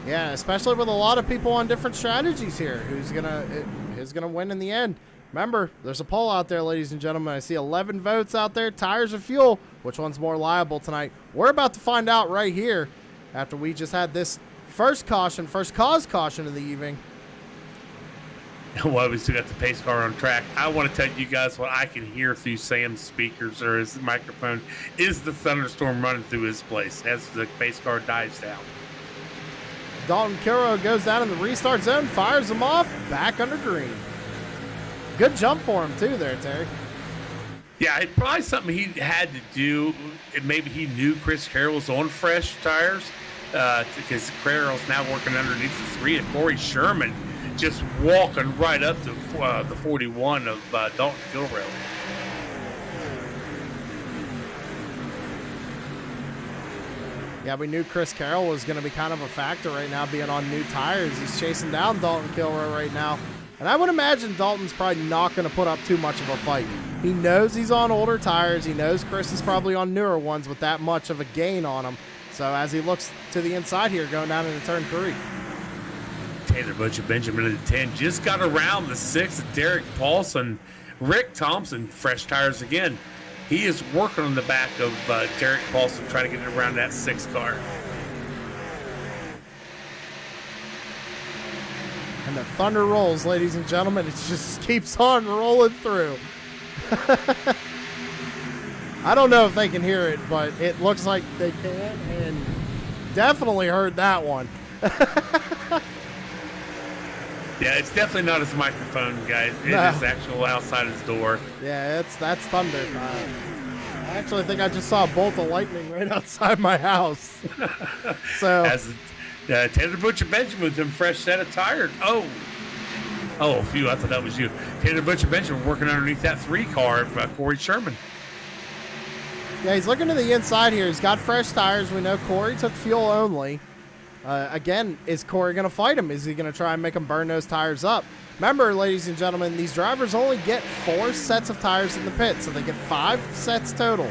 Yeah, especially with a lot of people on different strategies here. Who's gonna win in the end? Remember, there's a poll out there, ladies and gentlemen. I see 11 votes out there. Tires or fuel? Which one's more liable tonight? We're about to find out right here after we just had this first cause caution of the evening. Well, we still got the pace car on track. I want to tell you guys what I can hear through Sam's speakers or his microphone is the thunderstorm running through his place as the pace car dives down. Dalton Kilroy goes down in the restart zone, fires him off, back under green. Good jump for him, too, there, Terry. Yeah, it's probably something he had to do. Maybe he knew Chris Carroll was on fresh tires because Carroll's now working underneath the 3 and Corey Sherman just walking right up to the 41 of Dalton Kilroy. Yeah, we knew Chris Carroll was going to be kind of a factor right now, being on new tires. He's chasing down Dalton Kilroy right now. And I would imagine Dalton's probably not going to put up too much of a fight. He knows he's on older tires. He knows Chris is probably on newer ones with that much of a gain on him. So as he looks to the inside here, going down into turn 3. Taylor Butcher Benjamin in the 10 just got around the 6. Derek Paulson, Rick Thompson, fresh tires again. He is working on the back of Derek Paulson, trying to get it around that 6 car. And the thunder rolls, ladies and gentlemen. It just keeps on rolling through. I don't know if they can hear it, but it looks like they can, and definitely heard that one. Yeah, it's definitely not his microphone, guys. It is actual outside his door. Yeah, that's thunder. I actually think I just saw a bolt of lightning right outside my house. So as Taylor Butcher Benjamin with them fresh set of tires. Oh, phew! I thought that was you. Taylor Butcher Benjamin working underneath that 3 car of Corey Sherman. Yeah, he's looking to the inside here. He's got fresh tires. We know Corey took fuel only. Again, is Corey going to fight him? Is he going to try and make him burn those tires up? Remember, ladies and gentlemen, these drivers only get 4 sets of tires in the pit, so they get 5 sets total.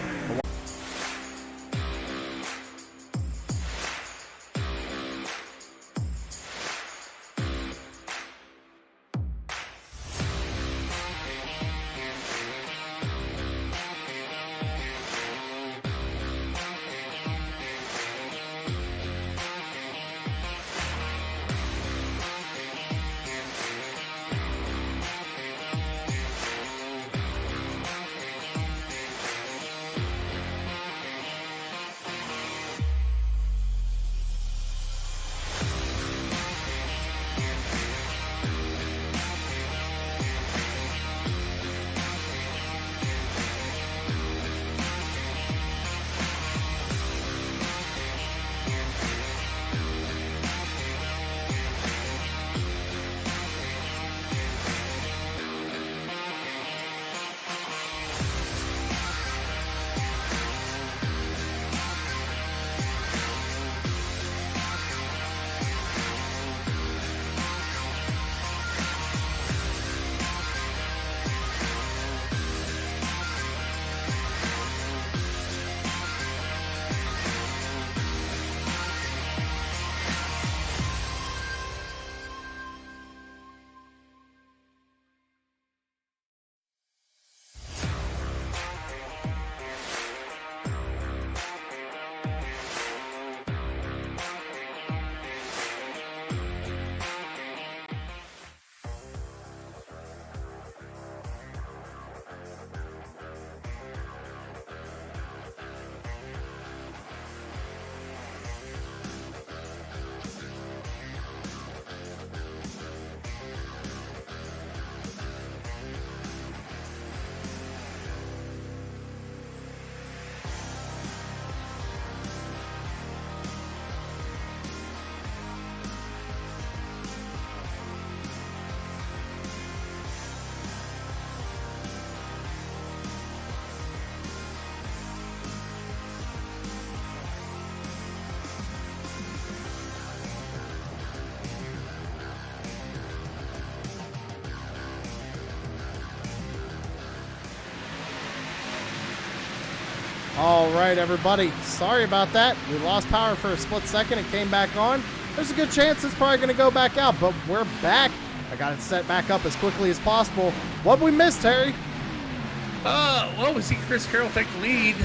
All right, everybody. Sorry about that. We lost power for a split second. It came back on. There's a good chance it's probably going to go back out, but we're back. I got it set back up as quickly as possible. What'd we miss, Terry? Well, we see Chris Carroll take the lead.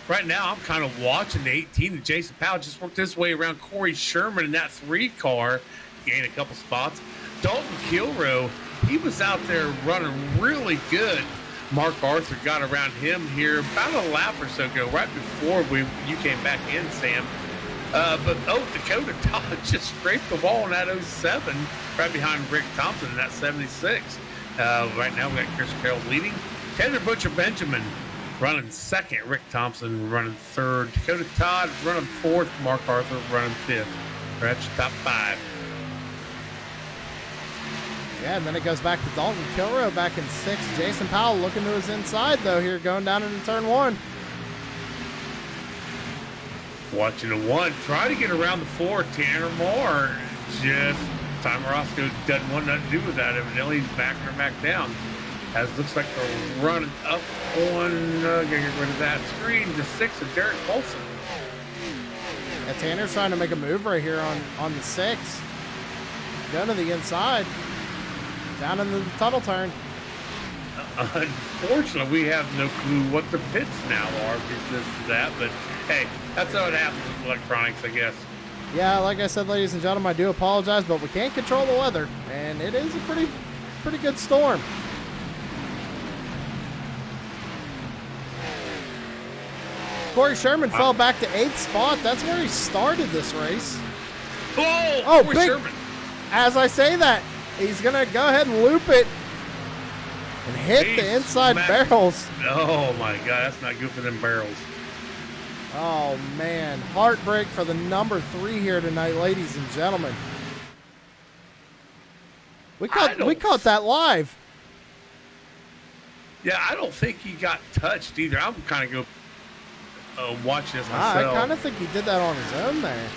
Right now, I'm kind of watching the 18. And Jason Powell just worked his way around Corey Sherman in that 3 car, gained a couple spots. Dalton Kilrow, he was out there running really good. Mark Arthur got around him here about a lap or so ago, right before you came back in, Sam. But Dakota Todd just scraped the wall in that 07, right behind Rick Thompson in that 76. Right now, we got Chris Carroll leading. Taylor Butcher Benjamin running second. Rick Thompson running third. Dakota Todd running fourth. Mark Arthur running fifth. That's your top 5. Yeah, and then it goes back to Dalton Kilrow back in 6th. Jason Powell looking to his inside, though, here going down into turn 1. Watching the 1. Try to get around the 4. Tanner Moore. Just Tom Roscoe doesn't want nothing to do with that. Evidently, he's backing her back down. As looks like they're running up on, gonna get rid of that screen, the 6 of Derek Colson. Yeah, Tanner's trying to make a move right here on the 6. Going to the inside. Down into the tunnel turn. Unfortunately, we have no clue what the pits now are because of that, but hey, that's how it happens with electronics, I guess. Yeah, like I said, ladies and gentlemen, I do apologize, but we can't control the weather, and it is a pretty good storm. Corey Sherman fell back to 8th spot. That's where he started this race. Oh, Corey big, Sherman. As I say that, he's going to go ahead and loop it and hit the inside barrels. Oh, my God. That's not good for them barrels. Oh, man. Heartbreak for the number 3 here tonight, ladies and gentlemen. We caught that live. Yeah, I don't think he got touched either. I'm kind of watching this myself. I kind of think he did that on his own there.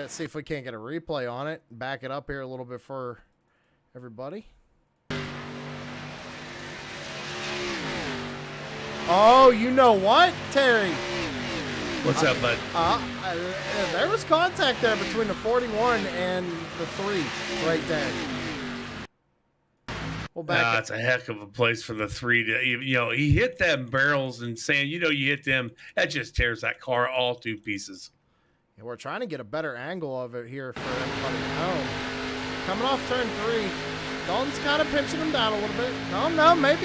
See if we can't get a replay on it. Back it up here a little bit for everybody. Oh, you know what, Terry? What's up, bud? There was contact there between the 41 and the 3 right there. We'll back That's a heck of a place for the 3 to, he hit them barrels and saying, you hit them, that just tears that car all to pieces. And we're trying to get a better angle of it here for everybody at home. Coming off turn 3. Dalton's kind of pinching him down a little bit. No, maybe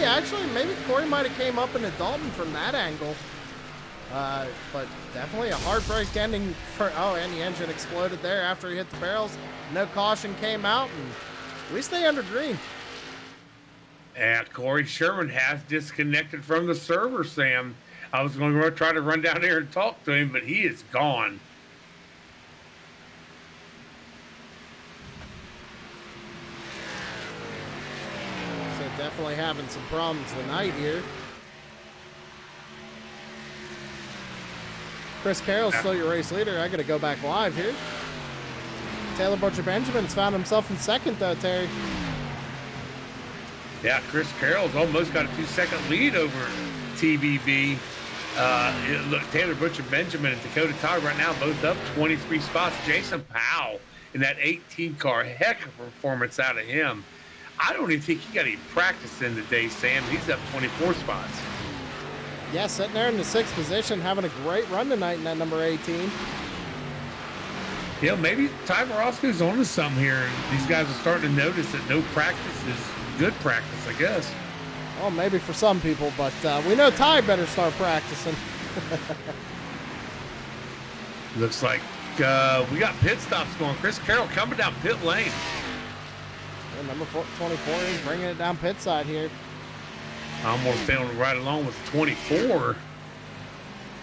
Corey might have came up into Dalton from that angle. But definitely a heartbreak ending for, and the engine exploded there after he hit the barrels. No caution came out, and we stay under green. And Corey Sherman has disconnected from the server, Sam. I was going to try to run down there and talk to him, but he is gone. Definitely having some problems tonight here. Chris Carroll's still your race leader. I got to go back live here. Taylor Butcher Benjamin's found himself in 2nd, though, Terry. Yeah, Chris Carroll's almost got a 2-second lead over TBB. Look, Taylor Butcher Benjamin and Dakota Todd right now both up 23 spots. Jason Powell in that 18 car, heck of a performance out of him. I don't even think he got any practice in today, Sam. He's up 24 spots. Yeah, sitting there in the 6th position, having a great run tonight in that number 18. Maybe Ty Morosco's on to something here. These guys are starting to notice that no practice is good practice, I guess. Well, maybe for some people, but we know Ty better start practicing. Looks like we got pit stops going. Chris Carroll coming down pit lane. And number 24 is bringing it down pit side here. I'm going to stay on right along with 24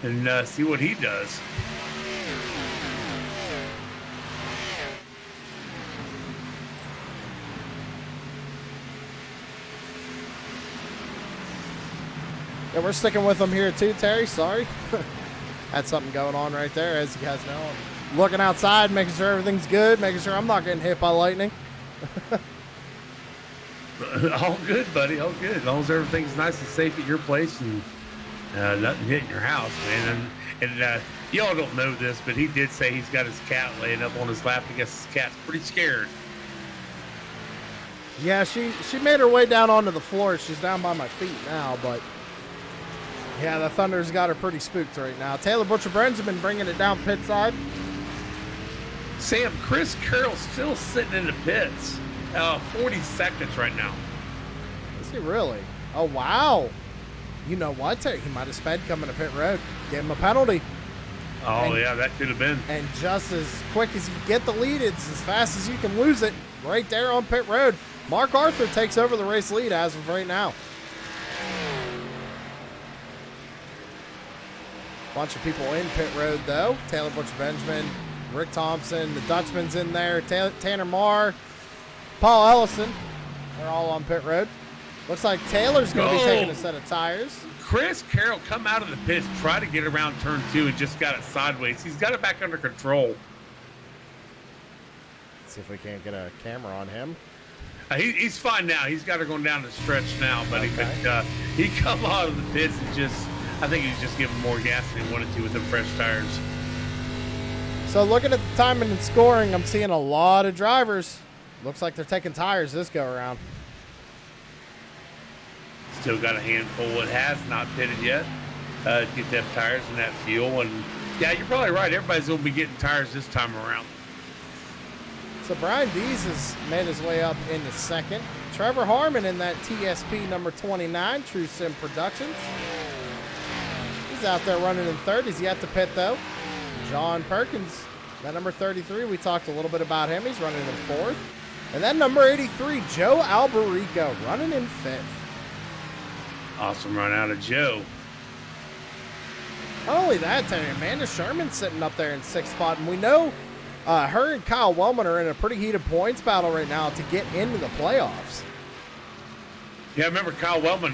and see what he does. Yeah, we're sticking with them here too, Terry. Sorry. Had something going on right there, as you guys know. looking outside, making sure everything's good, making sure I'm not getting hit by lightning. All good, buddy. All good. As long as everything's nice and safe at your place and nothing hitting your house, man. And y'all don't know this, but he did say he's got his cat laying up on his lap. I guess his cat's pretty scared. Yeah, she made her way down onto the floor. She's down by my feet now, but yeah, the Thunder's got her pretty spooked right now. Taylor Butcher Benjamin bringing it down pit side. Sam, Chris Carroll's still sitting in the pits. 40 seconds right now. Is he really? Oh, wow. You know what? He might have sped coming to pit road. Give him a penalty. Oh, yeah, that could have been. And just as quick as you get the lead, it's as fast as you can lose it right there on pit road. Mark Arthur takes over the race lead as of right now. Bunch of people in pit road, though. Taylor Butcher Benjamin, Rick Thompson, the Dutchman's in there, Tanner Marr, Paul Ellison. They're all on pit road. Looks like Taylor's going to be taking a set of tires. Chris Carroll come out of the pits, try to get around turn 2 and just got it sideways. He's got it back under control. Let's see if we can't get a camera on him. He's fine now. He's got her going down the stretch now, buddy. Okay. But he come out of the pits and I think he's just giving more gas than he wanted to with the fresh tires. So looking at the timing and scoring, I'm seeing a lot of drivers. Looks like they're taking tires this go around. Still got a handful that has not pitted yet. Get them tires and that fuel. And yeah, you're probably right. Everybody's going to be getting tires this time around. So Brian Dees has made his way up into second. Trevor Harmon in that TSP number 29, True Sim Productions. He's out there running in third. He's yet to pit, though. John Perkins, that number 33, we talked a little bit about him. He's running in fourth. And then number 83, Joe Alberico, running in fifth. Awesome run out of Joe. Not only that, Terry, Amanda Sherman's sitting up there in sixth spot, and we know her and Kyle Wellman are in a pretty heated points battle right now to get into the playoffs. Yeah, I remember Kyle Wellman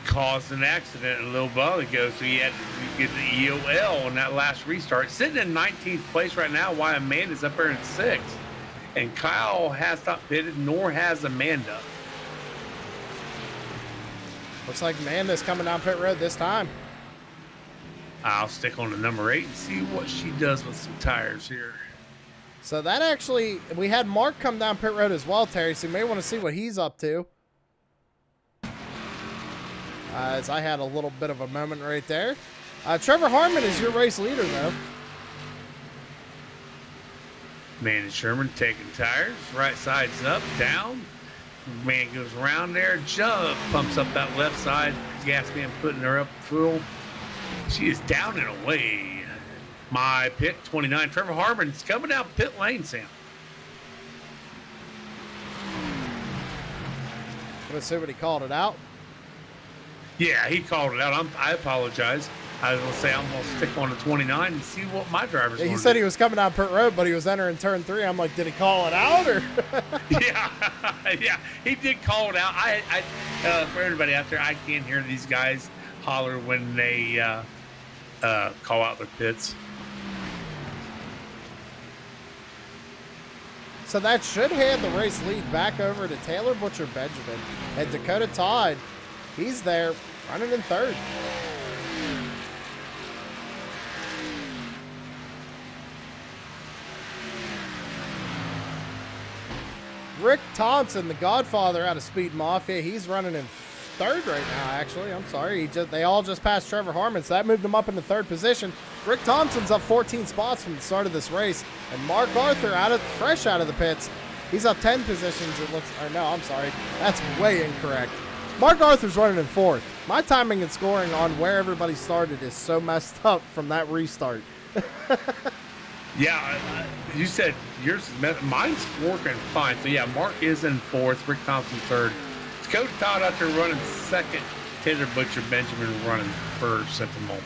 caused an accident a little while ago, so he had to get the EOL on that last restart. Sitting in 19th place right now, while Amanda's up there in 6th. And Kyle has not pitted, nor has Amanda. Looks like Amanda's coming down pit road this time. I'll stick on the number 8 and see what she does with some tires here. So that actually, we had Mark come down pit road as well, Terry, so you may want to see what he's up to. As I had a little bit of a moment right there. Trevor Harmon is your race leader, though. Man and Sherman taking tires. Right side's up, down. Man goes around there, pumps up that left side. Gas man putting her up full. She is down and away. My pick, 29. Trevor Harmon's coming down pit lane, Sam. Let's see what he called it out. Yeah, he called it out. I apologize. I was going to say I'm going to stick on the 29 and see what my driver's Yeah, going he to said do. he was coming down pit road, but he was entering turn 3. I'm like, did he call it out? Or Yeah, he did call it out. For everybody out there, I can't hear these guys holler when they call out their pits. So that should hand the race lead back over to Taylor Butcher Benjamin. And Dakota Todd, he's there running in third. Rick Thompson, the godfather out of Speed Mafia, he's running in third right now, actually. I'm sorry. They all just passed Trevor Harmon, so that moved him up into third position. Rick Thompson's up 14 spots from the start of this race. And Mark Arthur, fresh out of the pits, he's up 10 positions, it looks. Or no, I'm sorry. That's way incorrect. Mark Arthur's running in fourth. My timing and scoring on where everybody started is so messed up from that restart. Yeah, you said yours is mine's working fine. So yeah, Mark is in fourth, Rick Thompson third. Dakota Todd out there running second. Taylor Butcher Benjamin running first at the moment.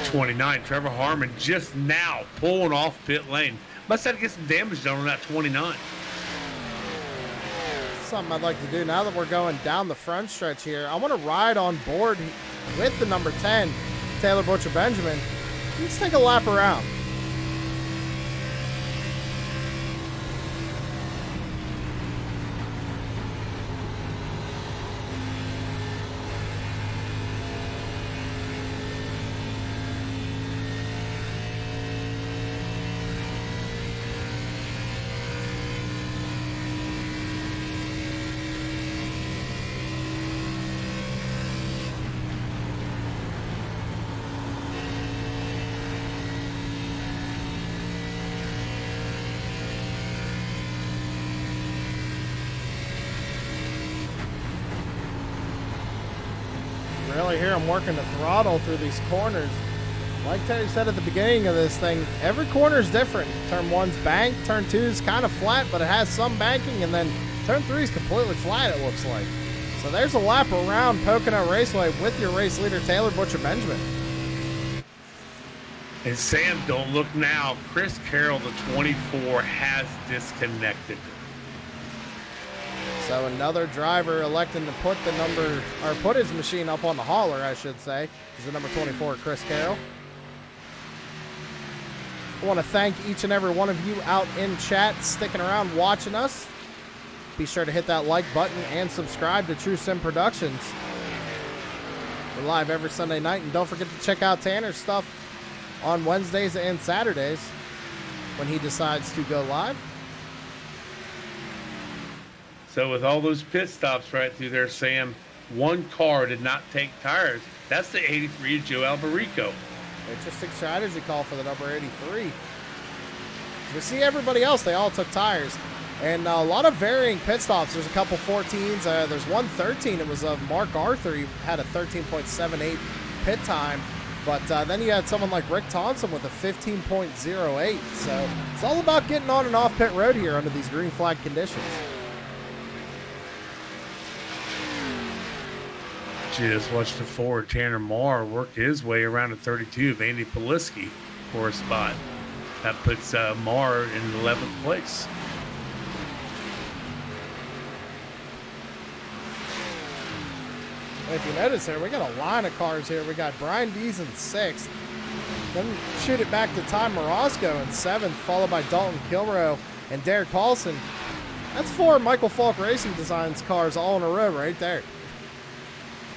29, Trevor Harmon just now pulling off pit lane. Must have to get some damage done on that 29. Something I'd like to do now that we're going down the front stretch here. I want to ride on board with the number 10, Taylor Butcher Benjamin. Let's take a lap around. Really hear him working the throttle through these corners. Like Terry said at the beginning of this thing, every corner is different. Turn 1's banked, turn 2's kind of flat, but it has some banking, and then turn 3 is completely flat, it looks like. So there's a lap around Pocono Raceway with your race leader, Taylor Butcher Benjamin. And Sam, don't look now. Chris Carroll, the 24, has disconnected. So another driver electing to put the number, or put his machine up on the hauler, I should say, is the number 24, Chris Carroll. I want to thank each and every one of you out in chat sticking around watching us. Be sure to hit that like button and subscribe to True Sim Productions. We're live every Sunday night, and don't forget to check out Tanner's stuff on Wednesdays and Saturdays when he decides to go live. So with all those pit stops right through there, Sam, one car did not take tires. That's the 83 Joe Alberico. Interesting strategy call for the number 83. We see everybody else, they all took tires. And a lot of varying pit stops. There's a couple 14s. There's one 13. It was of Mark Arthur. He had a 13.78 pit time. But then you had someone like Rick Thompson with a 15.08. So it's all about getting on and off pit road here under these green flag conditions. Just watched the forward Tanner Marr work his way around the 32 of Andy Poliski for a spot. That puts Marr in 11th place. If you notice here, we got a line of cars here. We got Brian Dees in 6th. Then shoot it back to Ty Morosco in 7th, followed by Dalton Kilrow and Derek Paulson. That's 4 Michael Falk Racing Designs cars all in a row right there.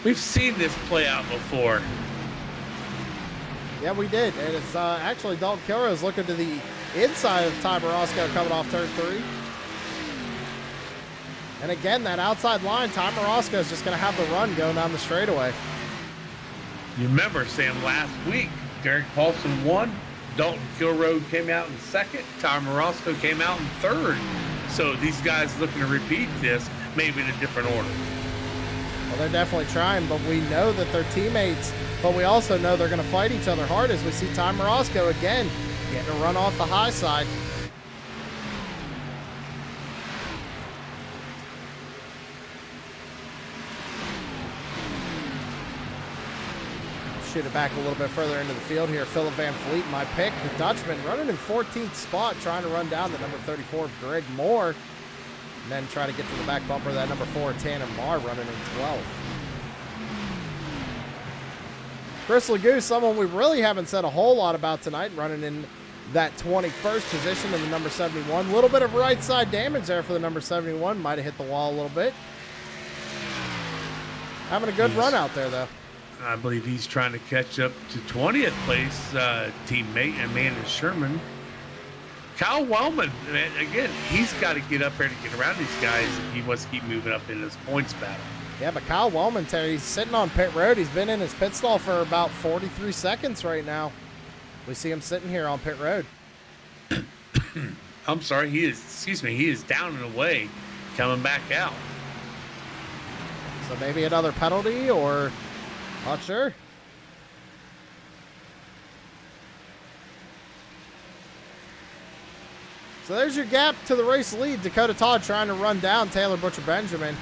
We've seen this play out before. Yeah, we did. And it's actually Dalton Kilrow is looking to the inside of Ty Morosco coming off turn 3. And again, that outside line, Ty Morosco is just going to have the run going down the straightaway. You remember, Sam, last week, Derek Paulson won. Dalton Kilrow came out in 2nd. Ty Morosco came out in 3rd. So these guys looking to repeat this, maybe in a different order. Well, they're definitely trying, but we know that they're teammates. But we also know they're going to fight each other hard as we see Ty Morosco again getting a run off the high side. Shoot it back a little bit further into the field here. Philip Van Fleet, my pick. The Dutchman running in 14th spot, trying to run down the number 34, Greg Moore. And then try to get to the back bumper of that number 4, Tanner Marr, running in 12th. Chris Lagoose, someone we really haven't said a whole lot about tonight, running in that 21st position in the number 71. A little bit of right side damage there for the number 71. Might have hit the wall a little bit. Having a good run out there, though. I believe he's trying to catch up to 20th place teammate Amanda Sherman. Kyle Wellman, man, again, he's got to get up there to get around these guys if he wants to keep moving up in this points battle. Yeah, but Kyle Wellman, Terry, he's sitting on pit road. He's been in his pit stall for about 43 seconds right now. We see him sitting here on pit road. I'm sorry, he is down and away, coming back out. So maybe another penalty, or not sure. So there's your gap to the race lead. Dakota Todd trying to run down Taylor Butcher Benjamin.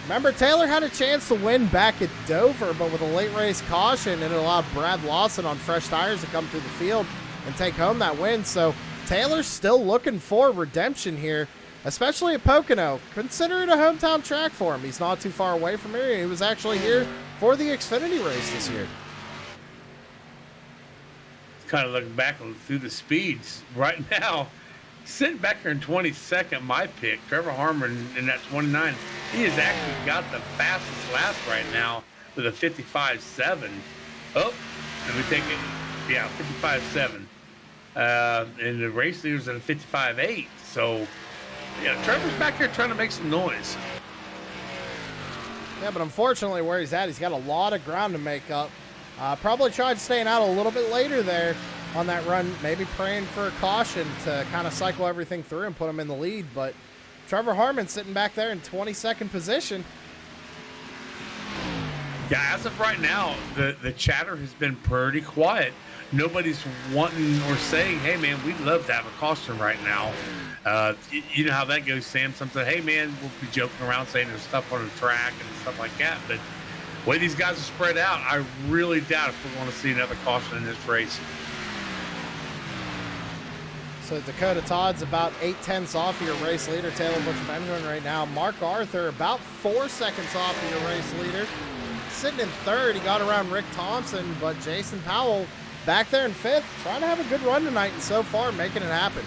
Remember, Taylor had a chance to win back at Dover, but with a late race caution, it allowed Brad Lawson on fresh tires to come through the field and take home that win. So Taylor's still looking for redemption here, especially at Pocono. Consider it a hometown track for him. He's not too far away from here. He was actually here for the Xfinity race this year. kind of looking back through the speeds right now, sitting back here in 22nd, my pick, Trevor Harmon in that 29. He has actually got the fastest lap right now with a 55.7. Oh, let me take it. Yeah, 55.7. And the race leader's at a 55.8. So, yeah, Trevor's back here trying to make some noise. Yeah, but unfortunately where he's at, he's got a lot of ground to make up. Probably tried staying out a little bit later there on that run, maybe praying for a caution to kind of cycle everything through and put him in the lead. But Trevor Harmon sitting back there in 22nd position. Yeah, as of right now, the chatter has been pretty quiet. Nobody's wanting or saying, hey, man, we'd love to have a caution right now. You know how that goes, Sam. Something, hey, man, we'll be joking around saying there's stuff on the track and stuff like that. But the way these guys are spread out, I really doubt if we're going to see another caution in this race. So Dakota Todd's about 8/10 off of your race leader, Taylor Butcher-Benjamin right now. Mark Arthur about 4 seconds off of your race leader. Sitting in third, he got around Rick Thompson, but Jason Powell back there in fifth, trying to have a good run tonight and so far making it happen.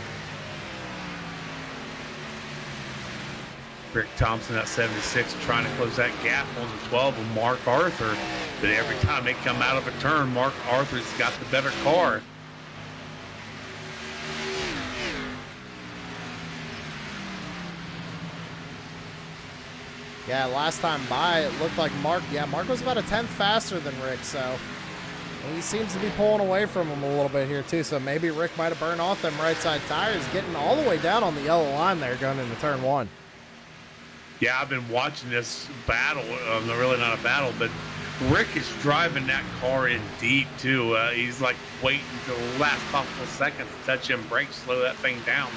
Rick Thompson at 76 trying to close that gap on the 12 of Mark Arthur. But every time they come out of a turn, Mark Arthur's got the better car. Yeah, last time by, it looked like Mark was about a 10th faster than Rick, so he seems to be pulling away from him a little bit here, too. So maybe Rick might have burned off them right side tires, getting all the way down on the yellow line there going into turn one. Yeah, I've been watching this battle. Really not a battle, but Rick is driving that car in deep, too. He's like waiting until the last possible seconds to touch him, brake, slow that thing down.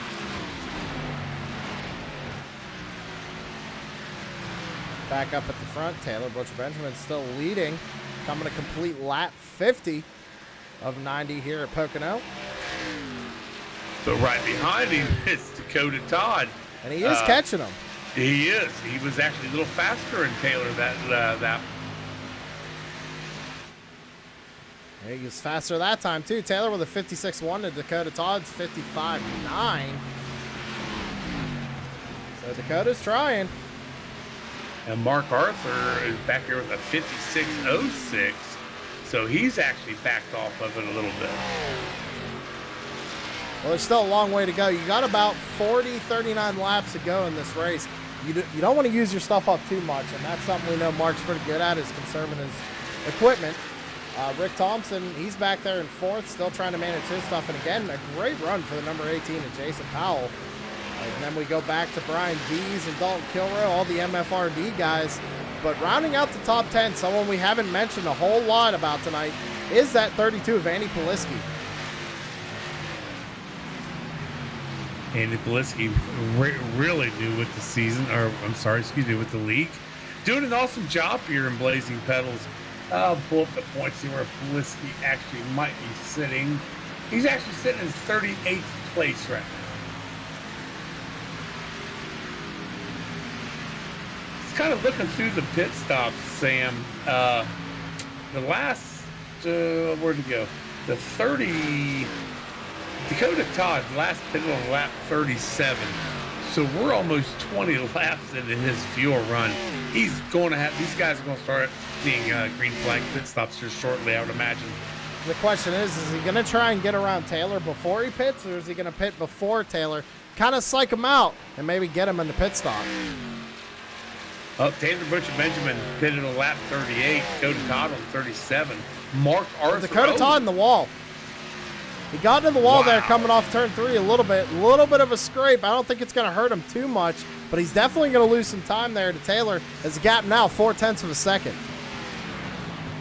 Back up at the front, Taylor Butcher-Benjamin still leading, coming to complete lap 50 of 90 here at Pocono. But right behind him is Dakota Todd. And he is catching him. He is. He was actually a little faster than Taylor that. He was faster that time, too. Taylor with a 56.1 to Dakota Todd's 55.9. So Dakota's trying. And Mark Arthur is back here with a 56.06. So he's actually backed off of it a little bit. Well, there's still a long way to go. You got about 39 laps to go in this race. You don't want to use your stuff up too much, and that's something we know Mark's pretty good at, is conserving his equipment. Rick Thompson, he's back there in fourth, still trying to manage his stuff. And again, a great run for the number 18 of Jason Powell. And then we go back to Brian Dees and Dalton Kilroy, all the MFRD guys. But rounding out the top 10, someone we haven't mentioned a whole lot about tonight is that 32 of Andy Poliski. Andy Poliski really new with the season, with the league. Doing an awesome job here in Blazing Pedals. I'll pull up the points, see where Poliski actually might be sitting. He's actually sitting in 38th place right now. Kind of looking through the pit stops, Sam. The last, where'd it go? The 30, Dakota Todd last pitted on lap 37. So we're almost 20 laps into his fuel run. He's going to have, these guys are going to start seeing green flag pit stops here shortly, I would imagine. The question is he going to try and get around Taylor before he pits, or is he going to pit before Taylor, kind of psych him out, and maybe get him in the pit stop? Taylor Butcher-Benjamin pitted on lap 38. Dakota Todd on 37. Mark Arthur. Dakota Todd in the wall. He got into the wall there coming off turn 3 a little bit of a scrape. I don't think it's going to hurt him too much, but he's definitely going to lose some time there to Taylor. As the gap now 0.4 of a second.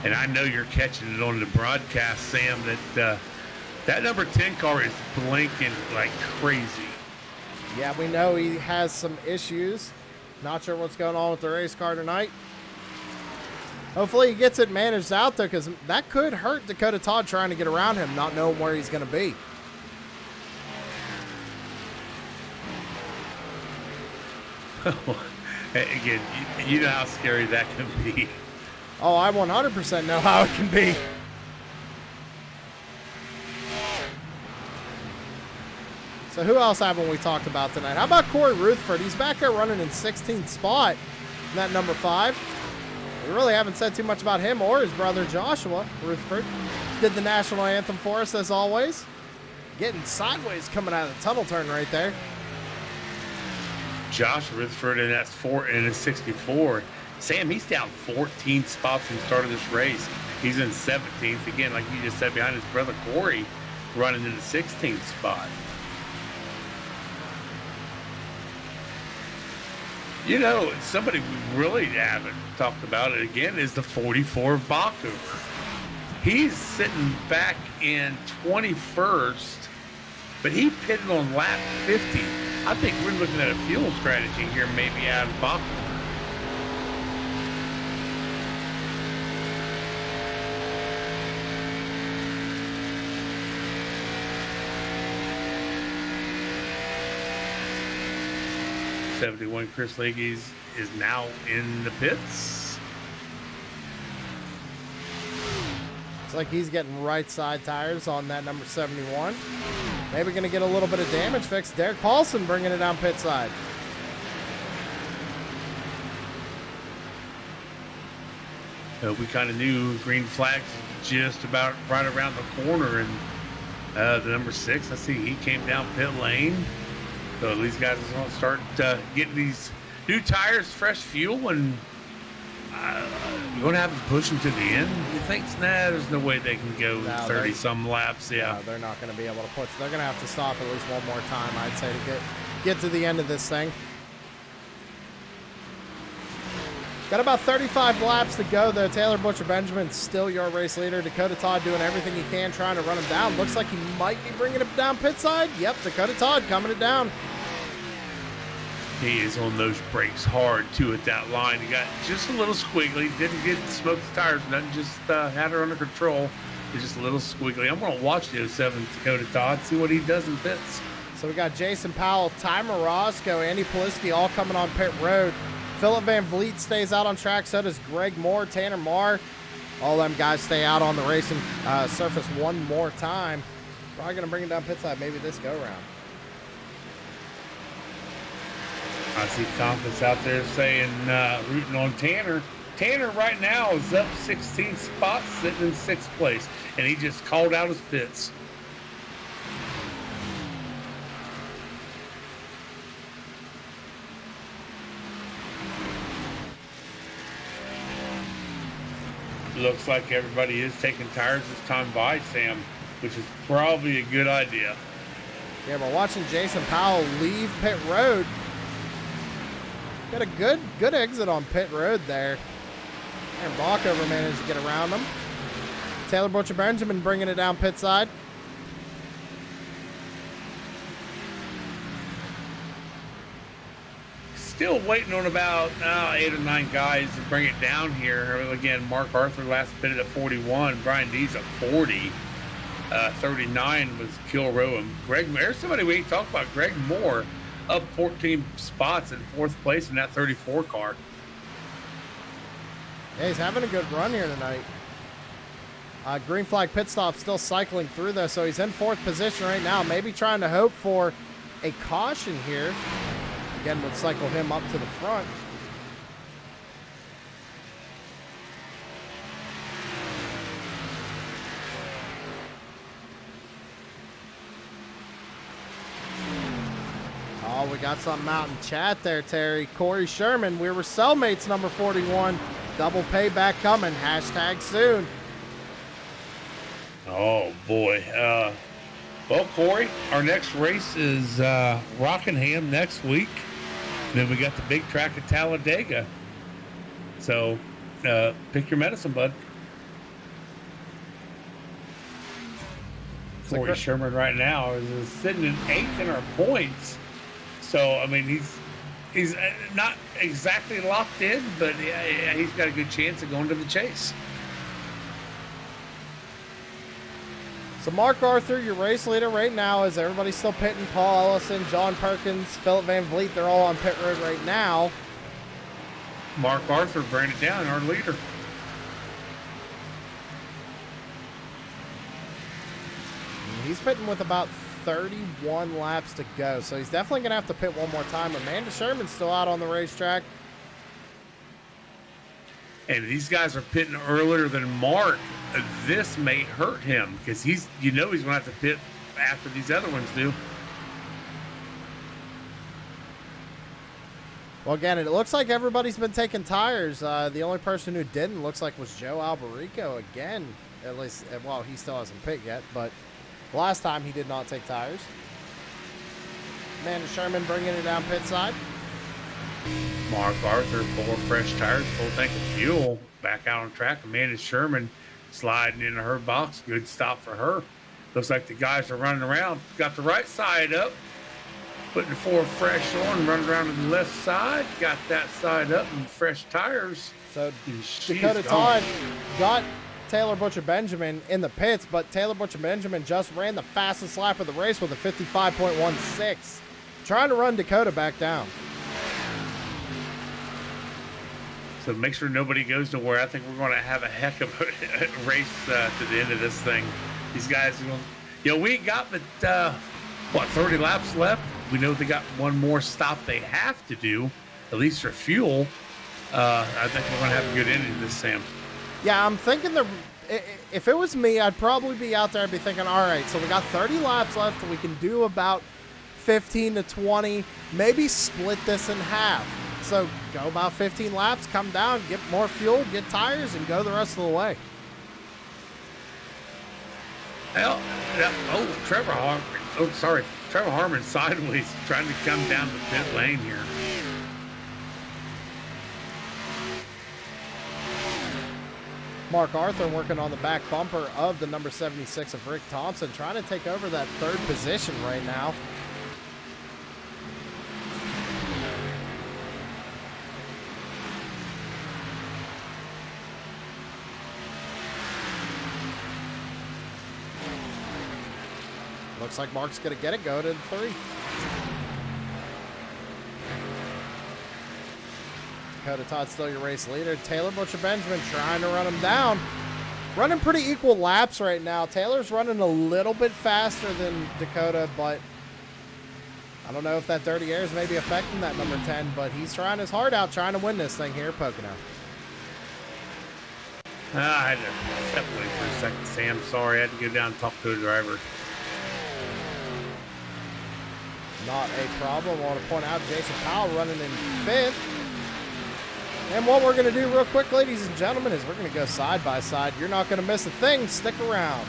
And I know you're catching it on the broadcast, Sam, that number 10 car is blinking like crazy. Yeah, we know he has some issues. Not sure what's going on with the race car tonight. Hopefully he gets it managed out there, because that could hurt Dakota Todd trying to get around him, not knowing where he's going to be. Again, you know how scary that can be. Oh, I 100% know how it can be. So who else haven't we talked about tonight? How about Corey Rutherford? He's back there running in 16th spot in that number 5. We really haven't said too much about him or his brother Joshua Rutherford. Did the national anthem for us as always. Getting sideways coming out of the tunnel turn right there. Josh Rutherford in that 64. Sam, he's down 14 spots from the start of this race. He's in 17th. Again, like you just said, behind his brother Corey, running in the 16th spot. You know, somebody we really haven't talked about it again is the 44 Baku. He's sitting back in 21st, but he pitted on lap 50. I think we're looking at a fuel strategy here, maybe out of Baku. '71 Chris Leahy is now in the pits. It's like he's getting right side tires on that number 71. Maybe going to get a little bit of damage fixed. Derek Paulson bringing it down pit side. We kind of knew green flags just about right around the corner, and the number 6, I see he came down pit lane. So these guys are going to start getting these new tires, fresh fuel, and you're going to have them push them to the end. You think, nah, there's no way they can go 30-some laps. Yeah, no, they're not going to be able to push. They're going to have to stop at least one more time, I'd say, to get to the end of this thing. Got about 35 laps to go, though. Taylor Butcher Benjamin still your race leader. Dakota Todd doing everything he can, trying to run him down. Looks like he might be bringing it down pit side. Yep, Dakota Todd coming it down. He is on those brakes hard, too, at that line. He got just a little squiggly. Didn't get smoked the tires, nothing. Just had her under control. It's just a little squiggly. I'm going to watch the 07 Dakota Todd, see what he does in pits. So we got Jason Powell, Ty Morosco, Andy Polisky all coming on pit road. Philip Van Vliet stays out on track. So does Greg Moore, Tanner Marr. All them guys stay out on the racing surface one more time. Probably going to bring it down pit side maybe this go-round. I see Confidence out there saying, rooting on Tanner. Tanner right now is up 16 spots, sitting in 6th place, and he just called out his pits. Looks like everybody is taking tires this time by, Sam, which is probably a good idea. Yeah, we're watching Jason Powell leave pit road. Got a good exit on pit road there. And Bockover managed to get around him. Taylor Butcher Benjamin bringing it down pit side. Still waiting on about 8 or 9 guys to bring it down here. Again, Mark Arthur last pitted at 41. Brian Dees at 40. 39 was Kilroe. And Greg, there's somebody we ain't talked about. Greg Moore up 14 spots in 4th place in that 34 car. Yeah, he's having a good run here tonight. Green flag pit stop still cycling through though, so he's in 4th position right now. Maybe trying to hope for a caution here. Again, would cycle him up to the front. Oh, we got something out in chat there, Terry. Corey Sherman, we were cellmates, number 41. Double payback coming. Hashtag soon. Oh, boy. Well, Corey, our next race is Rockingham next week. Then we got the big track at Talladega. So pick your medicine, bud. Corey Sherman right now is sitting in 8th in our points. So, I mean, he's not exactly locked in, but yeah, he's got a good chance of going to the chase. So Mark Arthur, your race leader right now, is everybody still pitting? Paul Ellison, John Perkins, Philip Van Vliet, they're all on pit road right now. Mark Arthur bringing it down, our leader. He's pitting with about 31 laps to go. So he's definitely going to have to pit one more time. Amanda Sherman's still out on the racetrack. And these guys are pitting earlier than Mark. This may hurt him because he's going to have to pit after these other ones do. Well, again, it looks like everybody's been taking tires. The only person who didn't looks like was Joe Alberico again. At least, well, he still hasn't pit yet, but last time he did not take tires. Amanda Sherman bringing it down pit side. Mark Arthur, 4 fresh tires, full tank of fuel, back out on track. Amanda Sherman sliding into her box. Good stop for her. Looks like the guys are running around. Got the right side up. Putting the 4 fresh on, running around to the left side. Got that side up and fresh tires. So Dakota Todd got Taylor Butcher Benjamin in the pits, but Taylor Butcher Benjamin just ran the fastest lap of the race with a 55.16. Trying to run Dakota back down. So make sure nobody goes nowhere. I think we're going to have a heck of a race to the end of this thing. These guys, we ain't got but 30 laps left. We know they got one more stop they have to do, at least for fuel. I think we're going to have a good ending to this, Sam. Yeah, I'm thinking if it was me, I'd probably be out there. I'd be thinking, all right, so we got 30 laps left. We can do about 15 to 20, maybe split this in half. So go about 15 laps, come down, get more fuel, get tires, and go the rest of the way. Well, Trevor Harmon. Oh, sorry. Trevor Harmon sideways trying to come down the pit lane here. Mark Arthur working on the back bumper of the number 76 of Rick Thompson, trying to take over that 3rd position right now. Looks like Mark's going to get it, go to the 3. Dakota Todd still your race leader. Taylor Butcher Benjamin trying to run him down. Running pretty equal laps right now. Taylor's running a little bit faster than Dakota, but I don't know if that dirty air is maybe affecting that number 10, but he's trying his heart out, trying to win this thing here at Pocono. I had to step away for a second, Sam. Sorry, I had to go down and talk to the driver. Not a problem. I want to point out Jason Powell running in 5th. And what we're going to do real quick, ladies and gentlemen, is we're going to go side by side. You're not going to miss a thing. Stick around.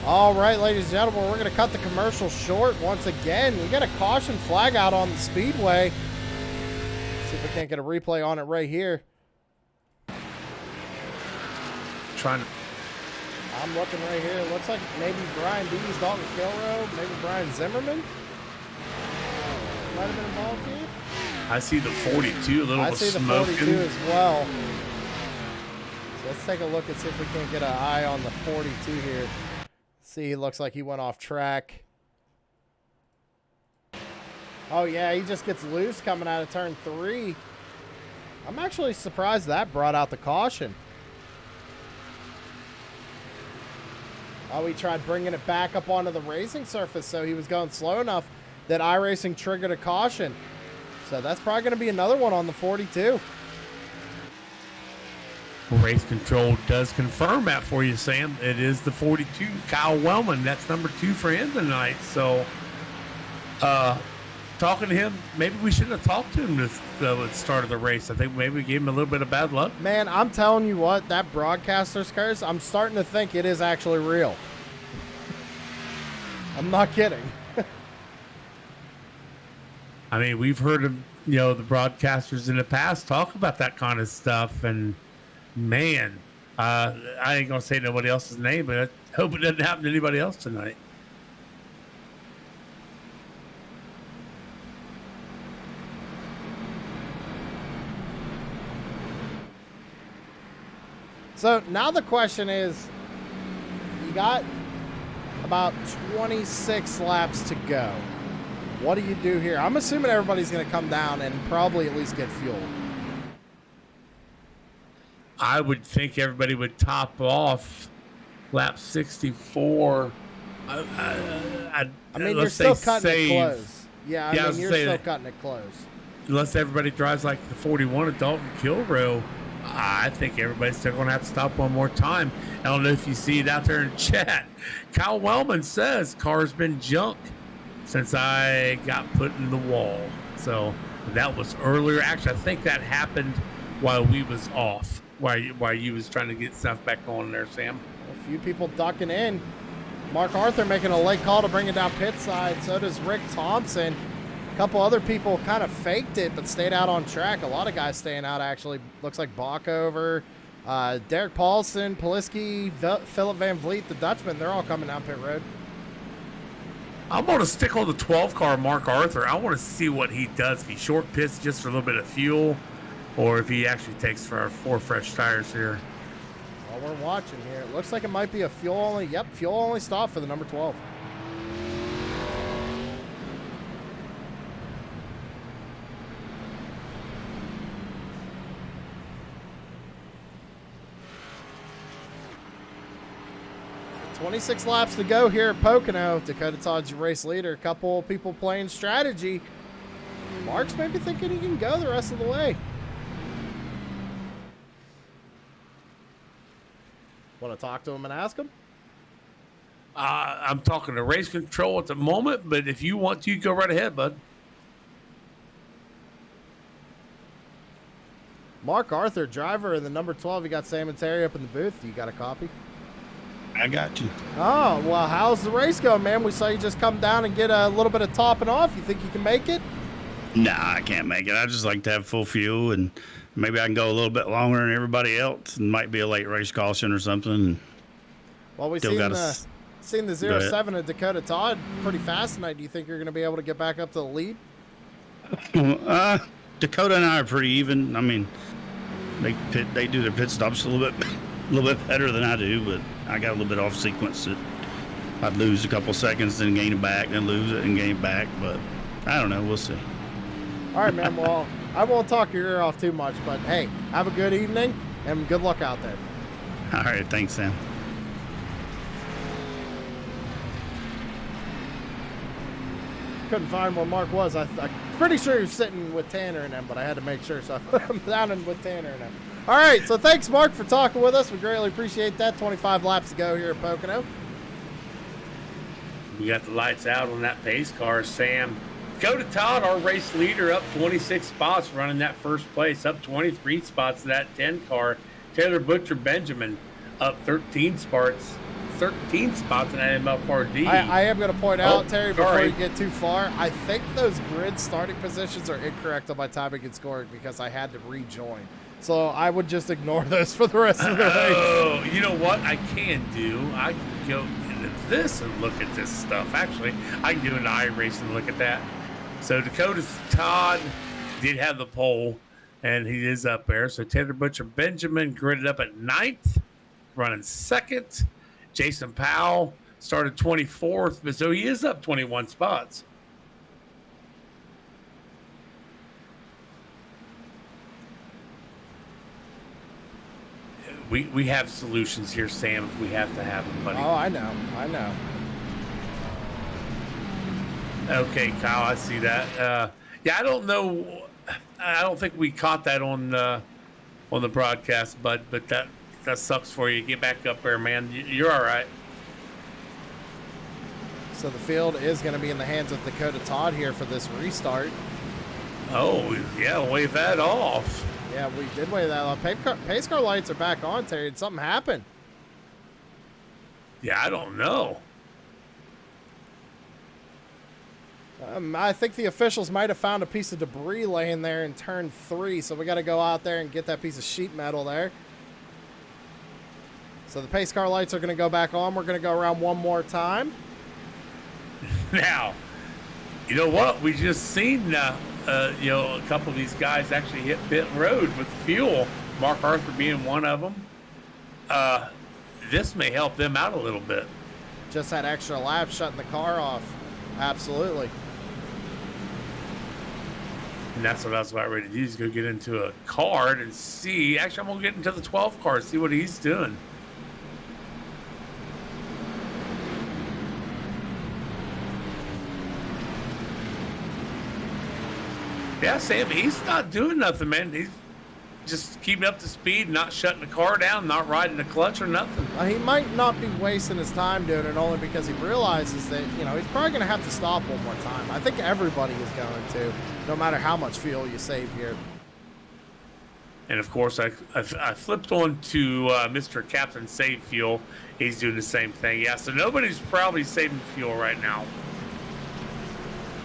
All right, ladies and gentlemen, we're going to cut the commercial short once again. We got a caution flag out on the speedway. See if we can't get a replay on it right here. I'm looking right here. It looks like maybe Brian Dees, Dalton Kilrow, maybe Brian Zimmerman might have been involved here. I see the 42, a little bit smoking. I see the 42 as well. So let's take a look and see if we can't get an eye on the 42 here. See, it looks like he went off track. Oh, yeah, he just gets loose coming out of turn 3. I'm actually surprised that brought out the caution. Oh, he tried bringing it back up onto the racing surface, so he was going slow enough that iRacing triggered a caution. So that's probably going to be another one on the 42. Race Control does confirm that for you, Sam. It is the 42, Kyle Wellman. That's number 2 for him tonight. So, talking to him, maybe we shouldn't have talked to him at the start of the race. I think maybe we gave him a little bit of bad luck. Man, I'm telling you what, that broadcaster's curse, I'm starting to think it is actually real. I'm not kidding. I mean, we've heard of, the broadcasters in the past talk about that kind of stuff, and man, I ain't gonna say nobody else's name, but I hope it doesn't happen to anybody else tonight. So now the question is, you got about 26 laps to go. What do you do here? I'm assuming everybody's going to come down and probably at least get fuel. I would think everybody would top off lap 64. I mean, you're still cutting it close. Yeah, I mean, you're still cutting it close. Unless everybody drives like the 41 at Dalton Kilrow, I think everybody's still going to have to stop one more time. I don't know if you see it out there in chat. Kyle Wellman says car's been junk since I got put in the wall. So that was earlier. Actually, I think that happened while we was off, while you was trying to get stuff back on there, Sam. A few people ducking in. Mark Arthur making a late call to bring it down pit side. So does Rick Thompson. A couple other people kind of faked it but stayed out on track. A lot of guys staying out, actually. Looks like Bockover, Derek Paulson, Poliski, Philip Van Vliet, the Dutchman. They're all coming down pit road. I'm going to stick on the 12 car, Mark Arthur. I want to see what he does. If he short pits just for a little bit of fuel, or if he actually takes for 4 fresh tires here. Well, we're watching here. It looks like it might be a fuel only. Yep, fuel only stop for the number 12. .26 laps to go here at Pocono. Dakota Todd's your race leader. A couple people playing strategy. Mark's maybe thinking he can go the rest of the way. Want to talk to him and ask him? I'm talking to race control at the moment, but if you want to, go right ahead, bud. Mark Arthur, driver in the number 12. You got Sam and Terry up in the booth. You got a copy? I got you. Oh, well, how's the race going, man? We saw you just come down and get a little bit of topping off. You think you can make it? Nah, I can't make it. I just like to have full fuel, and maybe I can go a little bit longer than everybody else. It might be a late race caution or something. Well, we've seen the 07 of Dakota Todd pretty fast tonight. Do you think you're going to be able to get back up to the lead? Dakota and I are pretty even. I mean, they do their pit stops a little bit better than I do, but I got a little bit off sequence that I'd lose a couple seconds, then gain it back, then lose it and gain it back. But I don't know. We'll see. All right, man. Well, I won't talk your ear off too much, but hey, have a good evening and good luck out there. All right. Thanks, Sam. Couldn't find where Mark was. I'm pretty sure he was sitting with Tanner and them, but I had to make sure, so I'm down in with Tanner and them. All right, so thanks, Mark, for talking with us. We greatly appreciate that. 25 laps to go here at Pocono. We got the lights out on that pace car, Sam. Go to Todd, our race leader, up 26 spots, running that first place, up 23 spots to that 10 car. Taylor Butcher Benjamin up 13 spots in that MFRD. I am going to point out, Terry, before you get too far, I think those grid starting positions are incorrect on my timing and scoring because I had to rejoin. So I would just ignore those for the rest of the race. Oh, you know what I can do? I can go into this and look at this stuff. Actually, I can do an iRacing and look at that. So Dakota's Todd did have the pole, and he is up there. So Taylor Butcher Benjamin gridded up at 9th, running 2nd. Jason Powell started 24th, but so he is up 21 spots. we have solutions here, Sam, if we have to have them, buddy. Oh, I know. Okay, Kyle, I see that. Yeah, I don't know. I don't think we caught that on the broadcast, but that sucks for you. Get back up there, man. You're all right. So the field is going to be in the hands of Dakota Todd here for this restart. Oh, yeah, wave that off. Yeah, we did wave that off. Pace car lights are back on, Terry. Did something happen? Yeah, I don't know. I think the officials might have found a piece of debris laying there in turn 3, so we got to go out there and get that piece of sheet metal there. So the pace car lights are going to go back on. We're going to go around one more time. Now, you know what? We just seen, a couple of these guys actually hit pit road with fuel. Mark Arthur being one of them. This may help them out a little bit. Just that extra lap shutting the car off. Absolutely. And that's what I was about ready to do, is go get into a card and see. Actually, I'm going to get into the 12 car and see what he's doing. Yeah, Sam, he's not doing nothing, man. He's just keeping up to speed, not shutting the car down, not riding the clutch or nothing. He might not be wasting his time doing it only because he realizes that, he's probably going to have to stop one more time. I think everybody is going to, no matter how much fuel you save here. And, of course, I flipped on to Mr. Captain Save Fuel. He's doing the same thing. Yeah, so nobody's probably saving fuel right now.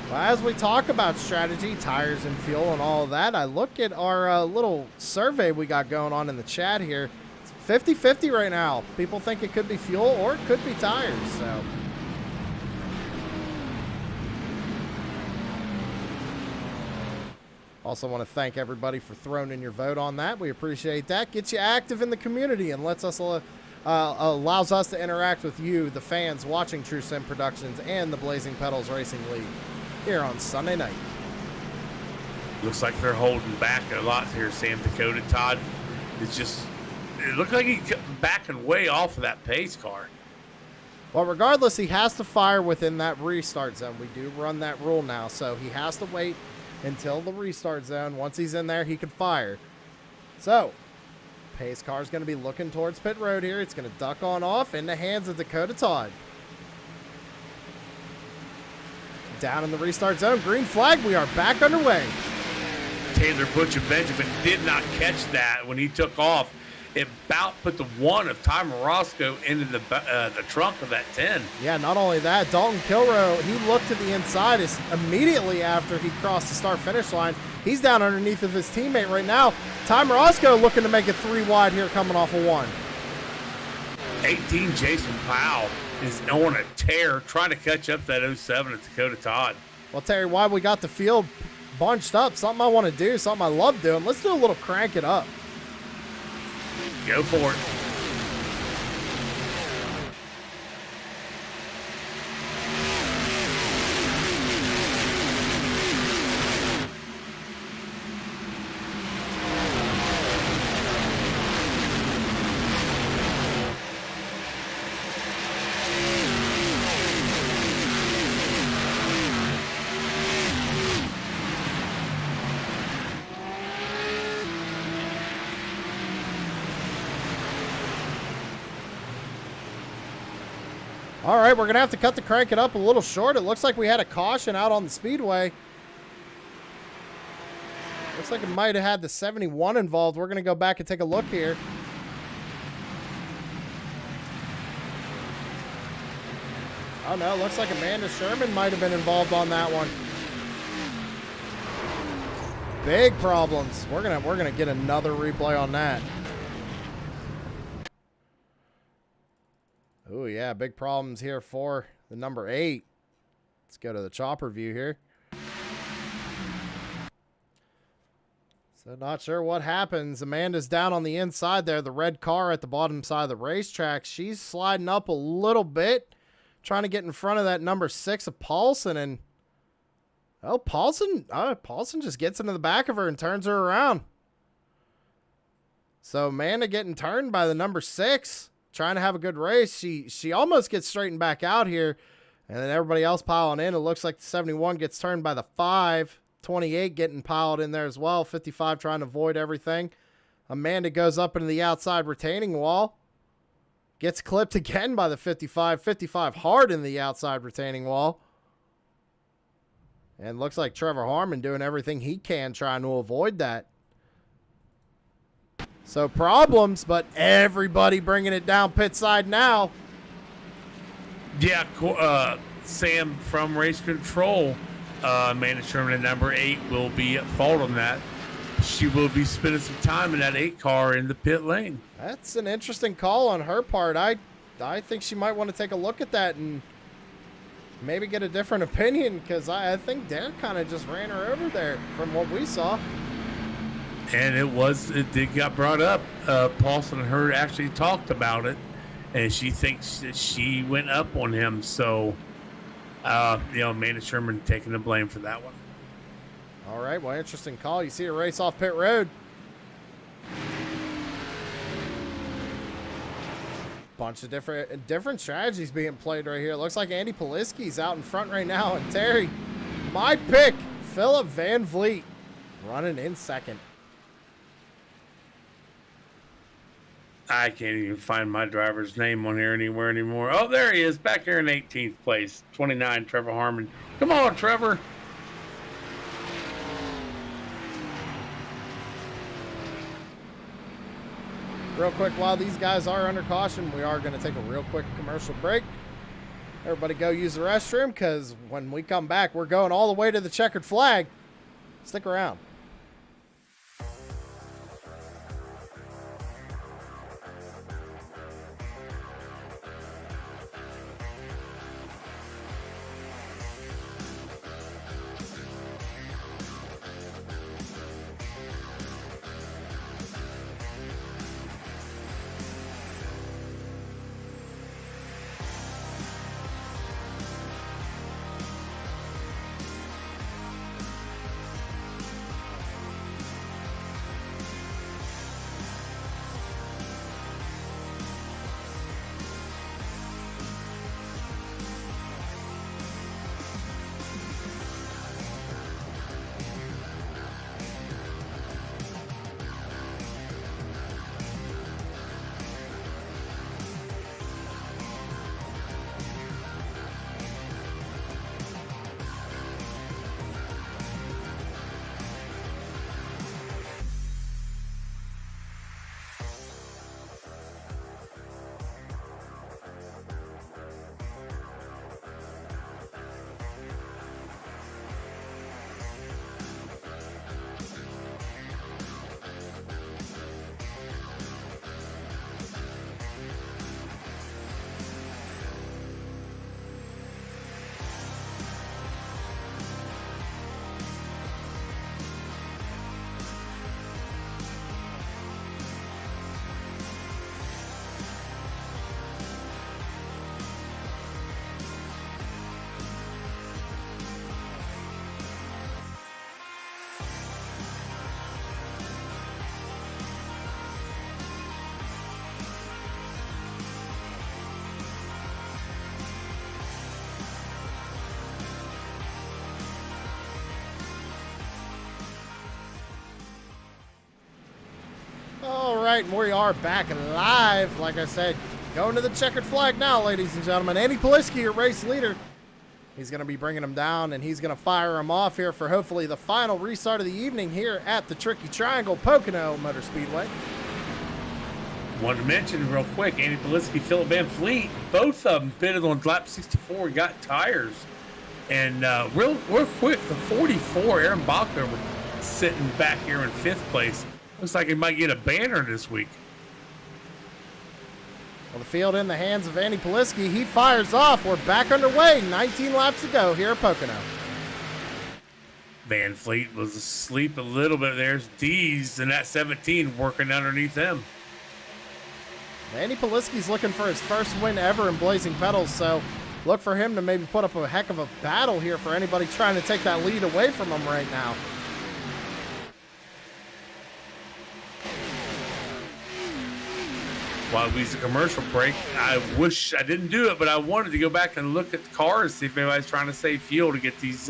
Well, as we talk about strategy, tires and fuel and all of that, I look at our little survey we got going on in the chat here. It's 50-50 right now. People think it could be fuel or it could be tires. So also want to thank everybody for throwing in your vote on that. We appreciate that. Gets you active in the community and lets us allows us to interact with you, the fans watching True Sim Productions and the Blazing Pedals Racing League here on Sunday night. Looks like they're holding back a lot here, Sam. Dakota Todd is just, it looked like he's backing way off of that pace car. Well, regardless, he has to fire within that restart zone. We do run that rule now, so he has to wait until the restart zone. Once he's in there, he can fire. So, pace car is going to be looking towards pit road here. It's going to duck on off in the hands of Dakota Todd. Down in the restart zone, green flag, we are back underway. Taylor Butcher Benjamin did not catch that when he took off. It about put the one of Ty Morosco into the trunk of that 10. Yeah, not only that, Dalton Kilroe, he looked to the inside immediately after he crossed the start-finish line. He's down underneath of his teammate right now. Ty Morosco looking to make it 3 wide here coming off a 1. 18, Jason Powell is on a tear trying to catch up that 07 at Dakota Todd. Well, Terry, while we got the field bunched up, something I want to do, something I love doing, let's do a little crank it up. Go for it. All right, we're going to have to cut the crank it up a little short. It looks like we had a caution out on the speedway. Looks like it might have had the 71 involved. We're going to go back and take a look here. Oh, no, looks like Amanda Sherman might have been involved on that one. Big problems. We're gonna get another replay on that. Oh, yeah, big problems here for the number 8. Let's go to the chopper view here. So not sure what happens. Amanda's down on the inside there, the red car at the bottom side of the racetrack. She's sliding up a little bit, trying to get in front of that number 6 of Paulson. And, oh, Paulson just gets into the back of her and turns her around. So Amanda getting turned by the number 6, trying to have a good race. She almost gets straightened back out here, and then everybody else piling in. It looks like the 71 gets turned by the 5. 28 getting piled in there as well. 55 trying to avoid everything. Amanda goes up into the outside retaining wall. Gets clipped again by the 55. 55 hard in the outside retaining wall. And looks like Trevor Harmon doing everything he can trying to avoid that. So problems, but everybody bringing it down pit side now. Yeah, Sam from Race Control, Amanda Sherman at number 8 will be at fault on that. She will be spending some time in that 8 car in the pit lane. That's an interesting call on her part. I think she might want to take a look at that and maybe get a different opinion, because I think Derek kind of just ran her over there from what we saw. And it did got brought up. Paulson and her actually talked about it, and she thinks that she went up on him. So, Amanda Sherman taking the blame for that one. All right, well, interesting call. You see a race off pit road. Bunch of different strategies being played right here. It looks like Andy Poliski's out in front right now, and Terry, my pick, Philip Van Vliet, running in second. I can't even find my driver's name on here anywhere anymore. Oh, there he is, back here in 18th place. 29, Trevor Harmon. Come on, Trevor. Real quick, while these guys are under caution, we are going to take a real quick commercial break. Everybody go use the restroom, because when we come back, we're going all the way to the checkered flag. Stick around. All right, and we are back live. Like I said, going to the checkered flag now, ladies and gentlemen. Andy Poliski, your race leader. He's going to be bringing them down, and he's going to fire them off here for hopefully the final restart of the evening here at the Tricky Triangle Pocono Motor Speedway. Wanted to mention real quick, Andy Poliski, Philip Van Vliet, both of them pitted on lap 64, got tires. And real quick, the 44, Aaron Bachner, was sitting back here in 5th place. Looks like he might get a banner this week. Well, the field in the hands of Andy Poliski. He fires off. We're back underway. 19 laps to go here at Pocono. Van Vliet was asleep a little bit. There's D's and that 17 working underneath them. Andy Poliski's looking for his first win ever in Blazing Pedals, so look for him to maybe put up a heck of a battle here for anybody trying to take that lead away from him right now. while we use a commercial break. I wish I didn't do it, but I wanted to go back and look at the cars, see if anybody's trying to save fuel to get these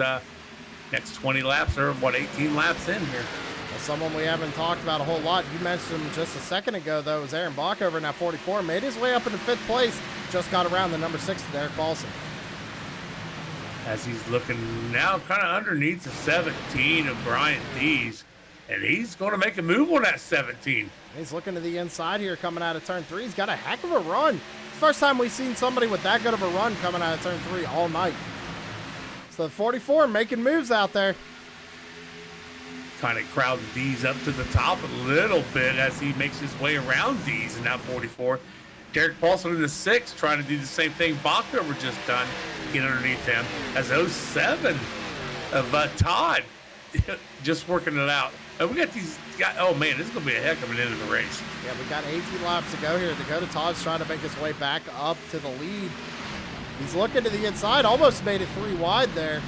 next 20 laps or 18 laps in here. Well, someone we haven't talked about a whole lot. You mentioned him just a second ago, though, was Aaron Bach over now 44. Made his way up into 5th place. Just got around the number 6 to Derek Paulson. As he's looking now kind of underneath the 17 of Brian Dees. And he's going to make a move on that 17. He's looking to the inside here coming out of turn 3. He's got a heck of a run. First time we've seen somebody with that good of a run coming out of turn 3 all night. So the 44 making moves out there. Kind of crowding Dees up to the top a little bit as he makes his way around Dees in that 44. Derek Paulson in the 6 trying to do the same thing Bachhover just done. Get underneath him. As 07 of Todd just working it out. And we got these guys. Oh, man, this is going to be a heck of an end of the race. Yeah, we got 18 laps to go here. Dakota Todd's trying to make his way back up to the lead. He's looking to the inside. Almost made it 3 wide there.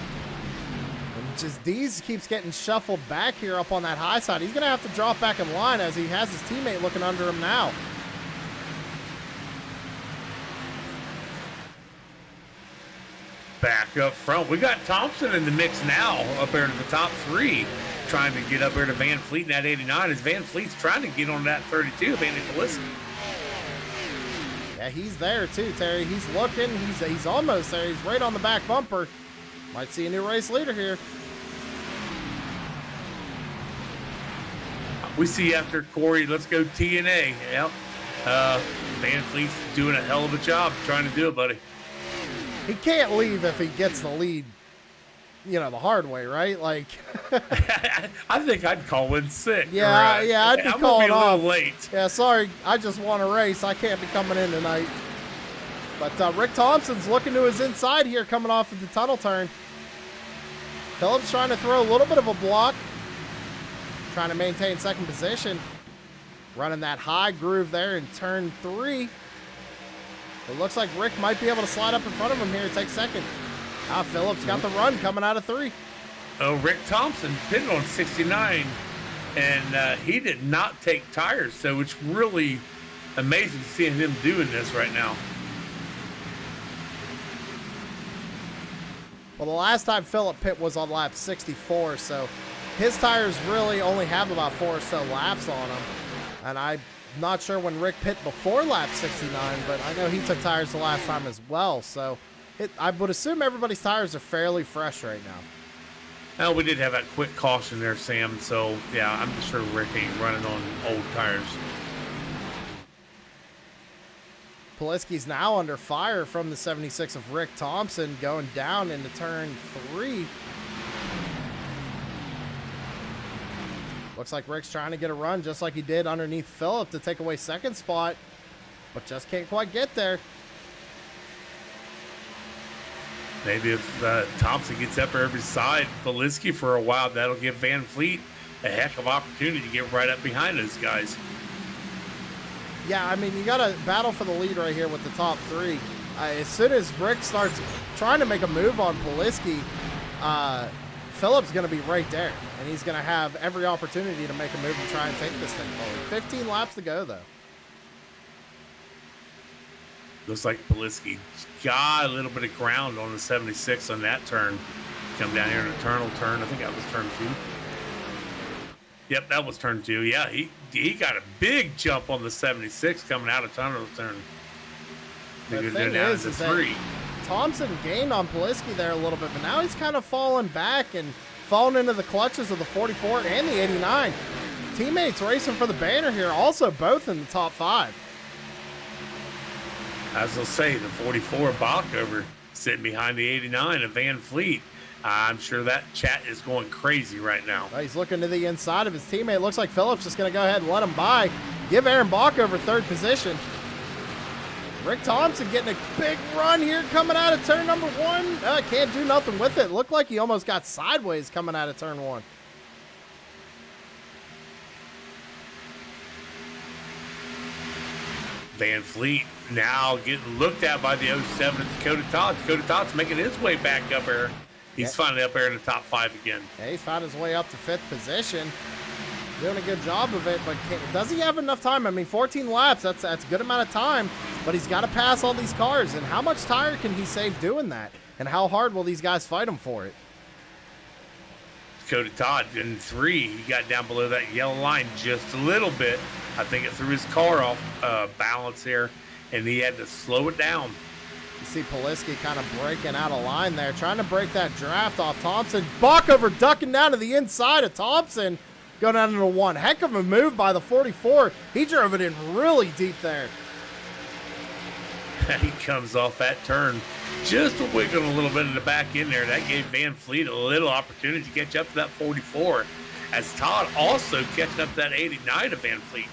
And just Dees keeps getting shuffled back here up on that high side. He's going to have to drop back in line as he has his teammate looking under him now. Back up front. We got Thompson in the mix now up there to the top 3. Trying to get up there to Van Fleet in that 89 as Van Fleet's trying to get on that 32 of Andy Felicity. Yeah, he's there too, Terry. He's looking. He's almost there. He's right on the back bumper. Might see a new race leader here. We see after Corey, let's go TNA. Yep. Van Fleet's doing a hell of a job trying to do it, buddy. He can't leave if he gets the lead, you know, the hard way, right? Like, I think I'd call in sick. Yeah, yeah, I'd be calling a off. little late. Yeah, sorry, I just won a race. I can't be coming in tonight. But Rick Thompson's looking to his inside here, coming off of the tunnel turn. Phillips trying to throw a little bit of a block, trying to maintain second position. Running that high groove there in turn 3. It looks like Rick might be able to slide up in front of him here and take second. Phillips got the run coming out of 3. Oh, Rick Thompson pitted on 69, and he did not take tires, so it's really amazing seeing him doing this right now. Well, the last time Phillip pit was on lap 64, so his tires really only have about 4 or so laps on them. And I'm not sure when Rick pit before lap 69, but I know he took tires the last time as well. So I would assume everybody's tires are fairly fresh right now. Well, we did have that quick caution there, Sam. So, yeah, I'm sure Rick ain't running on old tires. Polisky's now under fire from the 76 of Rick Thompson going down into turn 3. Looks like Rick's trying to get a run just like he did underneath Phillip to take away second spot, but just can't quite get there. Maybe if Thompson gets up every side, Polisky for a while, that'll give Van Fleet a heck of opportunity to get right up behind those guys. Yeah, I mean, you got to battle for the lead right here with the top 3. As soon as Rick starts trying to make a move on Polisky, Phillip's going to be right there, and he's going to have every opportunity to make a move and try and take this thing forward. 15 laps to go, though. Looks like Polisky got a little bit of ground on the 76 on that turn. Come down here in a tunnel turn. I think that was turn 2. Yep, that was turn 2. Yeah, he got a big jump on the 76 coming out of tunnel turn. The thing is that Thompson gained on Polisky there a little bit, but now he's kind of falling back and falling into the clutches of the 44 and the 89. Teammates racing for the banner here, also both in the top 5. As they'll say, the 44 Bachhover sitting behind the 89 of Van Fleet. I'm sure that chat is going crazy right now. Well, he's looking to the inside of his teammate. Looks like Phillips just going to go ahead and let him by. Give Aaron Bachhover third position. Rick Thompson getting a big run here coming out of turn number 1. Can't do nothing with it. Looked like he almost got sideways coming out of turn 1. Van Fleet now getting looked at by the 07 of Dakota Todd. Dakota Todd's making his way back up there. He's finally up there in the top 5 again. Yeah, he's found his way up to 5th position. doing a good job of it, but does he have enough time? I mean, 14 laps, that's a good amount of time, but he's got to pass all these cars, and how much tire can he save doing that? And how hard will these guys fight him for it? Dakota Todd in 3, he got down below that yellow line just a little bit. I think it threw his car off balance here, and he had to slow it down. You see Poliski kind of breaking out of line there, trying to break that draft off Thompson. Bockover ducking down to the inside of Thompson, going down into 1. Heck of a move by the 44. He drove it in really deep there. He comes off that turn, just wiggling a little bit in the back end there. That gave Van Fleet a little opportunity to catch up to that 44, as Todd also catching up to that 89 of Van Fleet.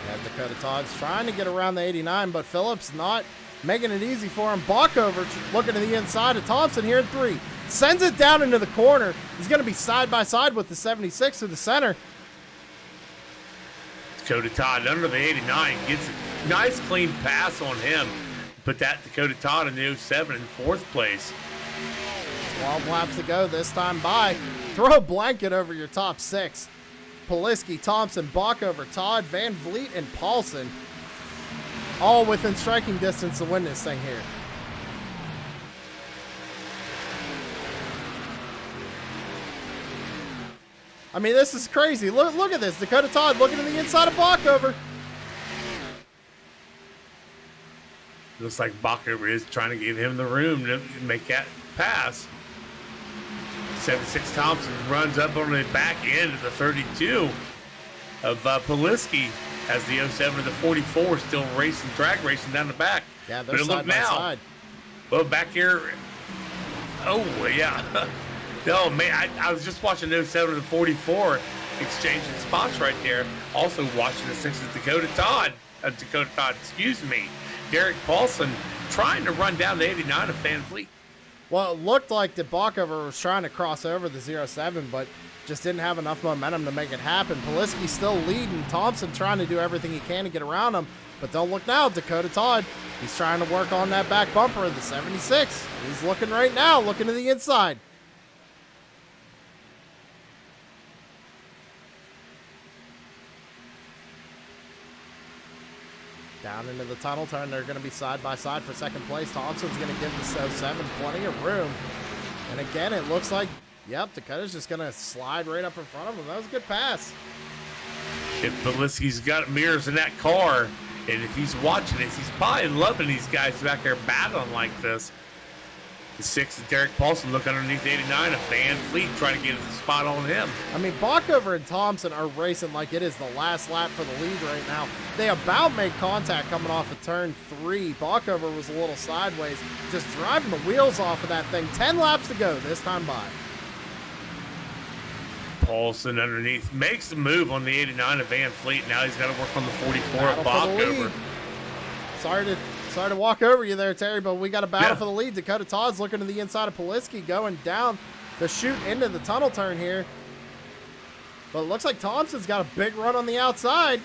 Yeah, Dakota Todd's trying to get around the 89, but Phillips not making it easy for him. Bockover looking to the inside of Thompson here in 3. Sends it down into the corner. He's going to be side by side with the 76 to the center. Dakota Todd under the 89 gets a nice clean pass on him. Put that Dakota Todd in the 07 in 4th place. 12 laps to go this time by. Throw a blanket over your top 6. Poliski, Thompson, Bockover, Todd, Van Vliet, and Paulson. All within striking distance to win this thing here. I mean, this is crazy. Look at this. Dakota Todd looking to the inside of Bockover. Looks like Bockover is trying to give him the room to make that pass. 76 Thompson runs up on the back end of the 32 of Poliski, as the 07 to the 44 still racing, drag racing down the back. Yeah, they're but side look by now. side. Well, back here. Oh, yeah. No, man, I was just watching the 07 to the 44 exchanging spots right there. Also watching the 6 of Dakota Todd, excuse me. Derek Paulson trying to run down the 89 of Van Fleet. Well, it looked like the Bockover was trying to cross over the 07, but just didn't have enough momentum to make it happen. Poliski still leading. Thompson trying to do everything he can to get around him. But don't look now, Dakota Todd. He's trying to work on that back bumper of the 76. He's looking right now, looking to the inside. Down into the tunnel turn. They're going to be side by side for second place. Thompson's going to give the 07 plenty of room. And again, it looks like, yep, Dakota's just going to slide right up in front of him. That was a good pass. If Poliski's got mirrors in that car, and if he's watching this, he's probably loving these guys back there battling like this. The 6 of Derek Paulson look underneath 89 of Van Fleet trying to get a spot on him. I mean, Bockover and Thompson are racing like it is the last lap for the lead right now. They about made contact coming off of turn 3. Bockover was a little sideways, just driving the wheels off of that thing. 10 laps to go this time by. Paulson underneath makes the move on the 89 of Van Fleet. Now he's got to work on the 44 of Bockover. Sorry to walk over you there, Terry, but we got a battle for the lead. Dakota Todd's looking to the inside of Poliski, going down the chute into the tunnel turn here. But it looks like Thompson's got a big run on the outside.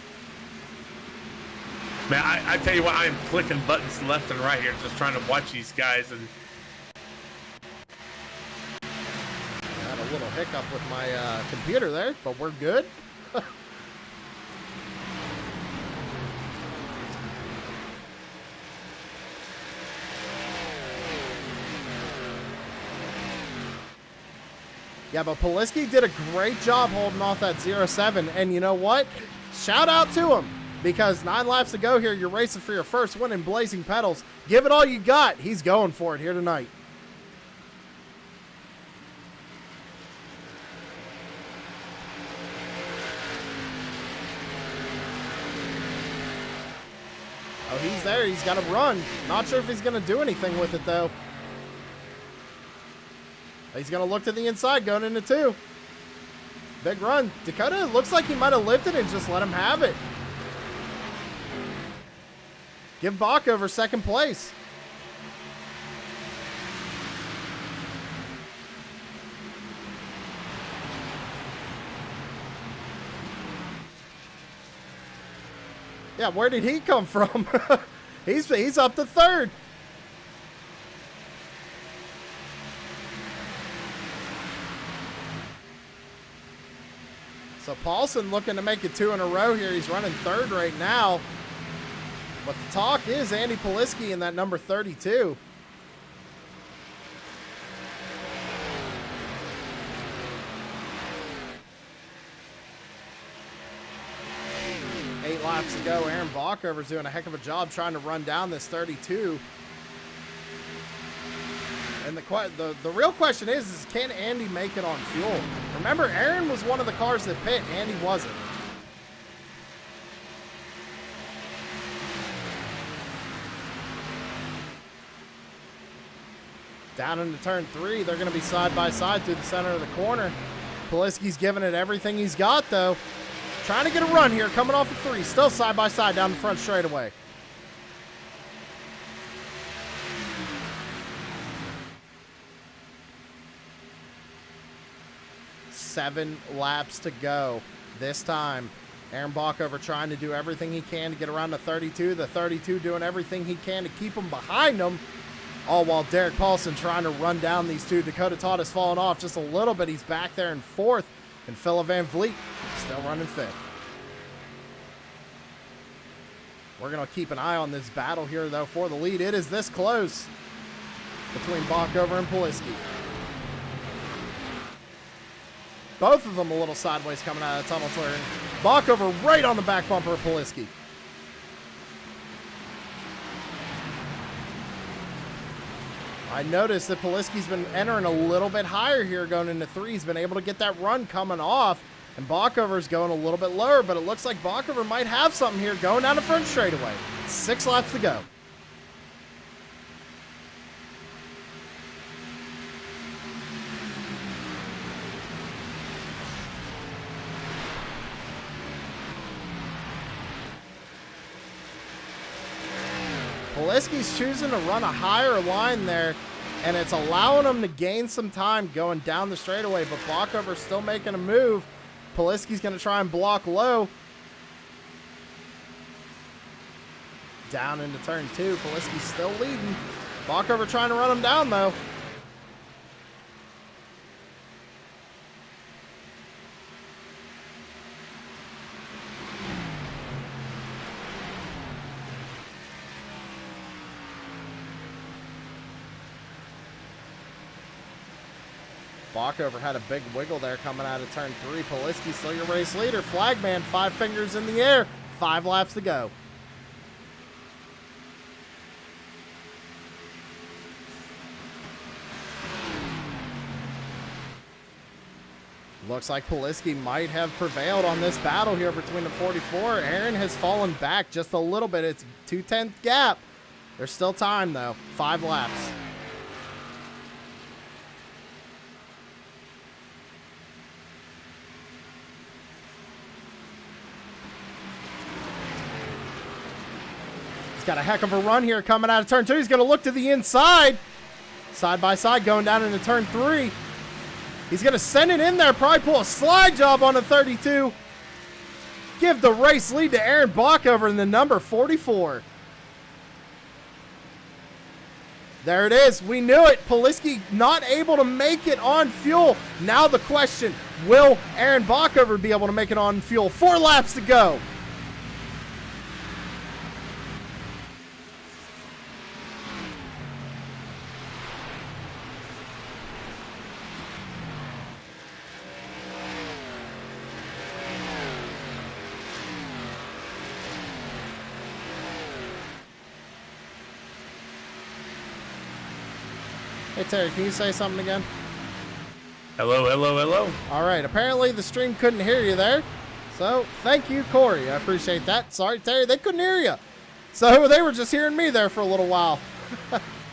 Man, I tell you what, I am clicking buttons left and right here, just trying to watch these guys. And I had a little hiccup with my computer there, but we're good. Yeah, but Poliski did a great job holding off that 07, and you know what? Shout out to him, because 9 laps to go here. You're racing for your first win in Blazing Pedals. Give it all you got. He's going for it here tonight. Oh, he's there. He's got to run. Not sure if he's going to do anything with it, though. He's going to look to the inside going into 2. Big run. Dakota looks like he might have lifted and just let him have it. Give Bockover second place. Yeah, where did he come from? He's up to 3rd. So Paulson looking to make it 2 in a row here. He's running third right now. But the talk is Andy Poliski in that number 32. Eight laps to go. Aaron Bockover's doing a heck of a job trying to run down this 32. And the real question is can Andy make it on fuel? Remember, Aaron was one of the cars that pit. Andy wasn't. Down into turn 3, they're going to be side by side through the center of the corner. Poliski's giving it everything he's got, though. Trying to get a run here, coming off of 3. Still side by side down the front straightaway. Seven laps to go this time. Aaron Bockover trying to do everything he can to get around the 32. The 32 doing everything he can to keep him behind him. All while Derek Paulson trying to run down these two. Dakota Todd has fallen off just a little bit. He's back there in 4th. And Philip Van Vliet still running 5th. We're going to keep an eye on this battle here, though, for the lead. It is this close between Bockover and Poliski. Both of them a little sideways coming out of the tunnel turn. Bockover right on the back bumper of Poliski. I noticed that Poliski's been entering a little bit higher here going into 3. He's been able to get that run coming off. And Bockover's going a little bit lower, but it looks like Bockover might have something here going down the front straightaway. 6 laps to go. Poliski's choosing to run a higher line there, and it's allowing him to gain some time going down the straightaway, but Bockover's still making a move. Poliski's going to try and block low. Down into turn 2. Poliski's still leading. Bockover trying to run him down, though. Bockover had a big wiggle there coming out of turn 3. Poliski still your race leader. Flagman, 5 fingers in the air. 5 laps to go. Looks like Poliski might have prevailed on this battle here between the 44. Aaron has fallen back just a little bit. It's 2/10 gap. There's still time, though. 5 laps. Got a heck of a run here coming out of turn 2. He's going to look to the inside. Side by side going down into turn 3. He's going to send it in there. Probably pull a slide job on the 32. Give the race lead to Aaron Bockover in the number 44. There it is. We knew it. Poliski not able to make it on fuel. Now the question, will Aaron Bockover be able to make it on fuel? 4 laps to go. Hey, Terry, can you say something again? Hello, hello, hello. All right. Apparently, the stream couldn't hear you there. So, thank you, Corey. I appreciate that. Sorry, Terry, they couldn't hear you. So, they were just hearing me there for a little while.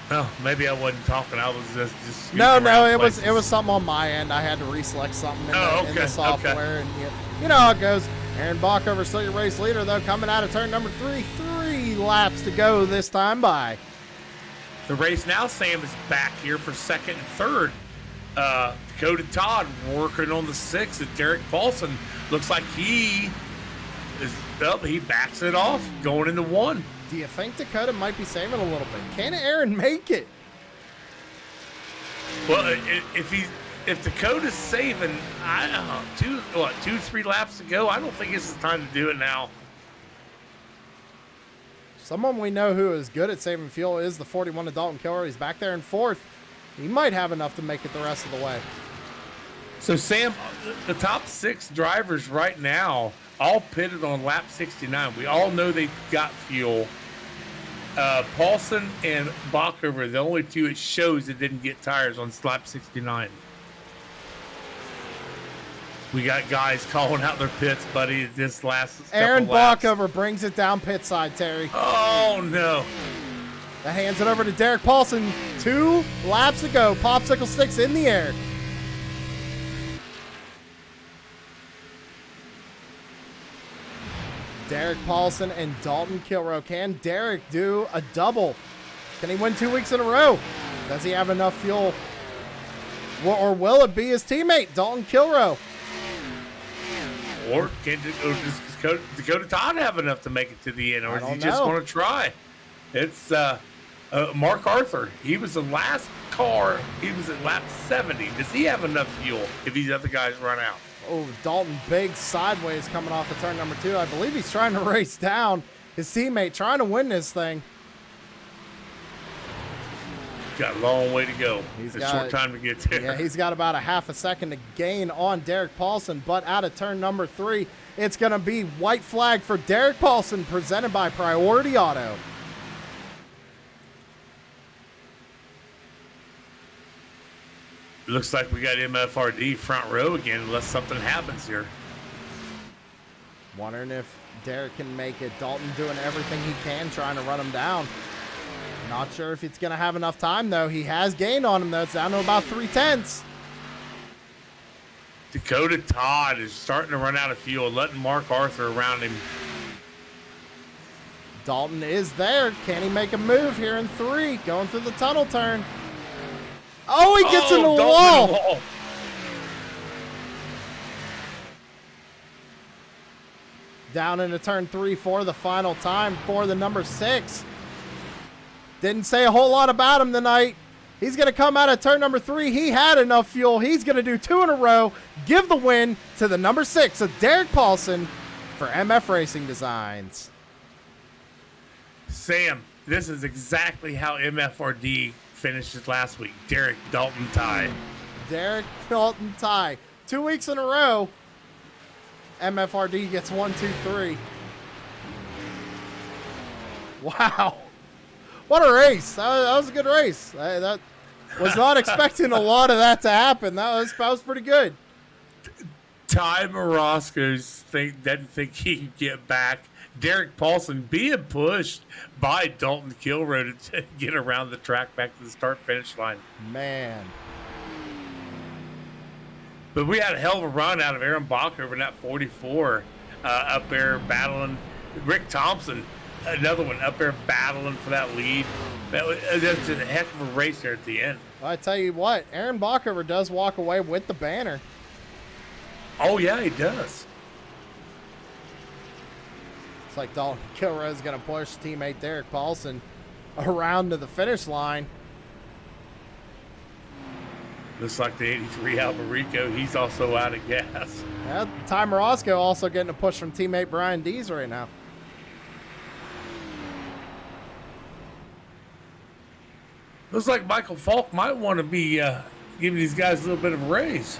Oh, maybe I wasn't talking. I was just No, it was something on my end. I had to reselect something in the software. And you know how it goes. Aaron Bockover still your race leader, though, coming out of turn number 3. 3 laps to go this time by. The race now, Sam, is back here for 2nd and 3rd. Dakota Todd working on the 6th. And Derek Paulson looks like he is up. He backs it off going into 1. Do you think Dakota might be saving a little bit? Can Aaron make it? Well, if if Dakota's saving, I don't know, 2-3 laps to go, I don't think it's the time to do it now. Someone we know who is good at saving fuel is the 41 of Dalton Kilroy. He's back there in fourth. He might have enough to make it the rest of the way. So, Sam, the top 6 drivers right now all pitted on lap 69. We all know they got fuel. Paulson and Bachover are the only 2 it shows that didn't get tires on lap 69. We got guys calling out their pits, buddy, this last Aaron couple laps. Bachover brings it down pit side, Terry. Oh, no. That hands it over to Derek Paulson. 2 laps to go. Popsicle sticks in the air. Derek Paulson and Dalton Kilroy. Can Derek do a double? Can he win 2 weeks in a row? Does he have enough fuel? Or will it be his teammate, Dalton Kilroy? Or does Dakota Todd have enough to make it to the end? Or is he just going to try? It's Mark Arthur. He was the last car. He was at lap 70. Does he have enough fuel if these other guys run out? Oh, Dalton big sideways coming off of turn number 2. I believe he's trying to race down his teammate, trying to win this thing. Got a long way to go. He's got a short time to get there. Yeah, he's got about a half a second to gain on Derek Paulson, but out of turn number 3, it's going to be white flag for Derek Paulson, presented by Priority Auto. Looks like we got MFRD front row again, unless something happens here. Wondering if Derek can make it. Dalton doing everything he can, trying to run him down. Not sure if it's going to have enough time, though. He has gained on him, though. It's down to about 3/10. Dakota Todd is starting to run out of fuel, letting Mark Arthur around him. Dalton is there. Can he make a move here in 3? Going through the tunnel turn. Oh, he gets in the wall. Down into turn 3 for the final time for the number 6. Didn't say a whole lot about him tonight. He's going to come out of turn number 3. He had enough fuel. He's going to do 2 in a row. Give the win to the number 6 of Derek Paulson for MF Racing Designs. Sam, this is exactly how MFRD finished it last week. Derek Dalton tie. Derek Dalton tie. 2 weeks in a row. MFRD gets 1, 2, 3. Wow. What a race. That was a good race. That was not expecting a lot of that to happen. That was pretty good. Ty Morosco doesn't think he can get back. Derek Paulson being pushed by Dalton Kilroy to get around the track back to the start-finish line. Man. But we had a hell of a run out of Aaron Bachover in that 44 up there battling. Rick Thompson, another one up there battling for that lead. That's a heck of a race there at the end. Well, I tell you what, Aaron Bachover does walk away with the banner. Oh, yeah, he does. It's like Dalton Kilroy is going to push teammate Derek Paulson around to the finish line. Looks like the 83 Albarico, he's also out of gas. Yeah, Ty Morosco also getting a push from teammate Brian Dees right now. Looks like Michael Falk might want to be giving these guys a little bit of a raise.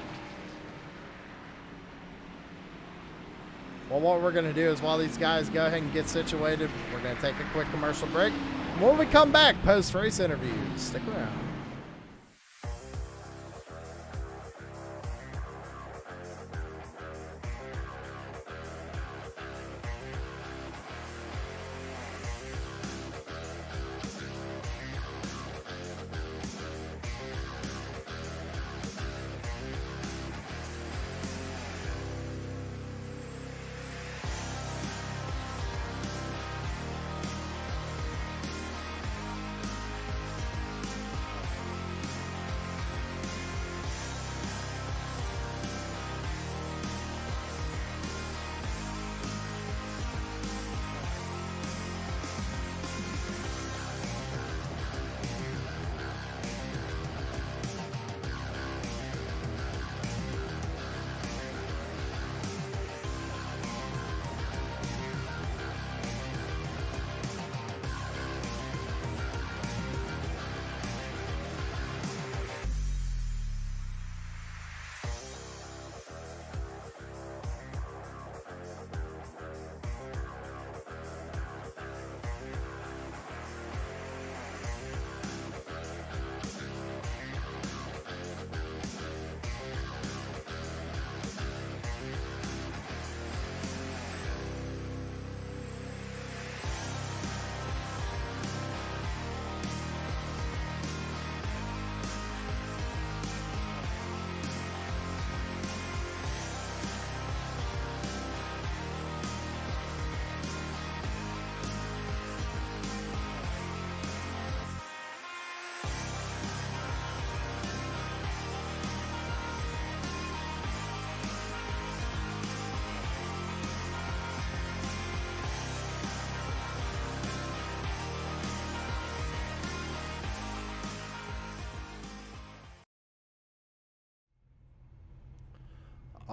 Well, what we're going to do is while these guys go ahead and get situated, we're going to take a quick commercial break. When we come back, post-race interviews. Stick around.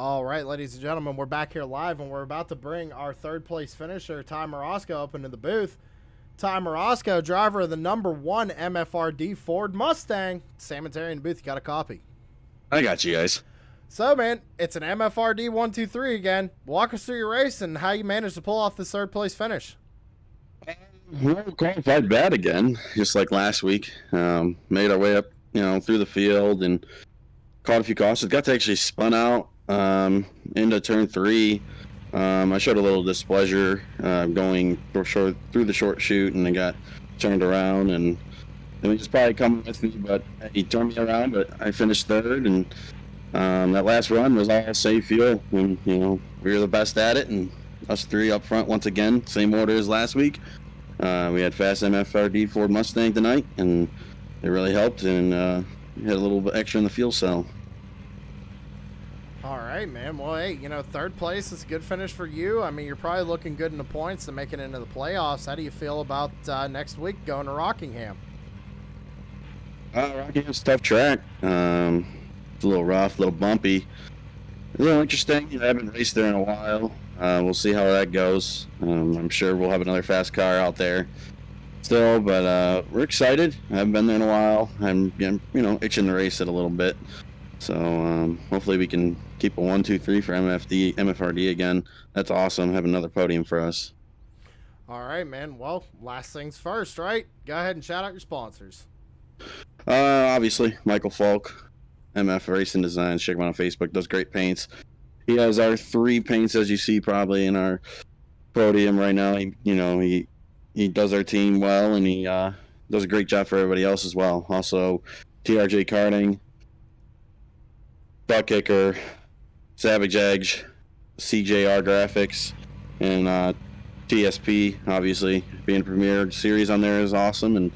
All right, ladies and gentlemen, we're back here live, and we're about to bring our third place finisher, Ty Morosco, up into the booth. Ty Morosco, driver of the number 1 MFRD Ford Mustang. Sam and Terry in the booth, you got a copy. I got you guys. So, man, it's an MFRD 123 again. Walk us through your race and how you managed to pull off this third place finish. Well, qualified bad again, just like last week. Made our way up, through the field and caught a few cautions. Got to actually spun out into turn 3. I showed a little displeasure going through the short chute, and then got turned around, and he was probably coming with me, but he turned me around. But I finished third, and that last run was all safe fuel, and we were the best at it, and us 3 up front once again, same order as last week. We had fast MFRD Ford Mustang tonight, and it really helped, and we had a little bit extra in the fuel cell. All right, man. Well, hey, third place is a good finish for you. I mean, you're probably looking good in the points to make it into the playoffs. How do you feel about next week going to Rockingham? Rockingham's a tough track. It's a little rough, a little bumpy. A little interesting. I haven't raced there in a while. We'll see how that goes. I'm sure we'll have another fast car out there still, but we're excited. I haven't been there in a while. I'm itching to race it a little bit. So hopefully we can keep a 1, 2, 3 for MFRD again. That's awesome. Have another podium for us. All right, man. Well, last things first, right? Go ahead and shout out your sponsors. Obviously, Michael Falk, MF Racing Designs. Check him out on Facebook. Does great paints. He has our 3 paints, as you see, probably in our podium right now. He does our team well, and he does a great job for everybody else as well. Also, TRJ Karting, Buck Kicker, Savage Edge, CJR Graphics, and TSP. Obviously, being premier series on there is awesome, and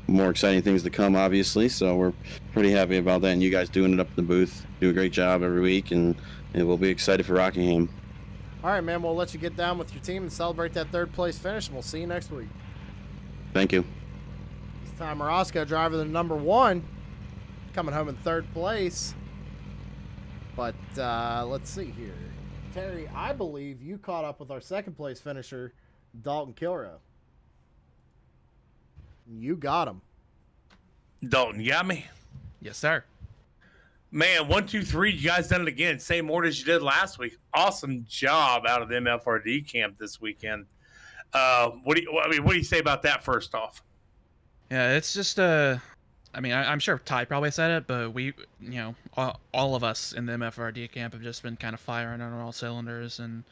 more exciting things to come, obviously. So we're pretty happy about that, and you guys doing it up in the booth. Do a great job every week, and we'll be excited for Rockingham. All right, man. We'll let you get down with your team and celebrate that third place finish, and we'll see you next week. Thank you. It's Ty Morosco, driver of the number 1, coming home in third place. But let's see here. Terry, I believe you caught up with our second place finisher, Dalton Kilrow. You got him. Dalton, you got me? Yes, sir. Man, 1, 2, 3, you guys done it again. Same order as you did last week. Awesome job out of the MFRD camp this weekend. What do you say about that first off? Yeah, it's just I'm sure Ty probably said it, but we, all of us in the MFRD camp have just been kind of firing on all cylinders, and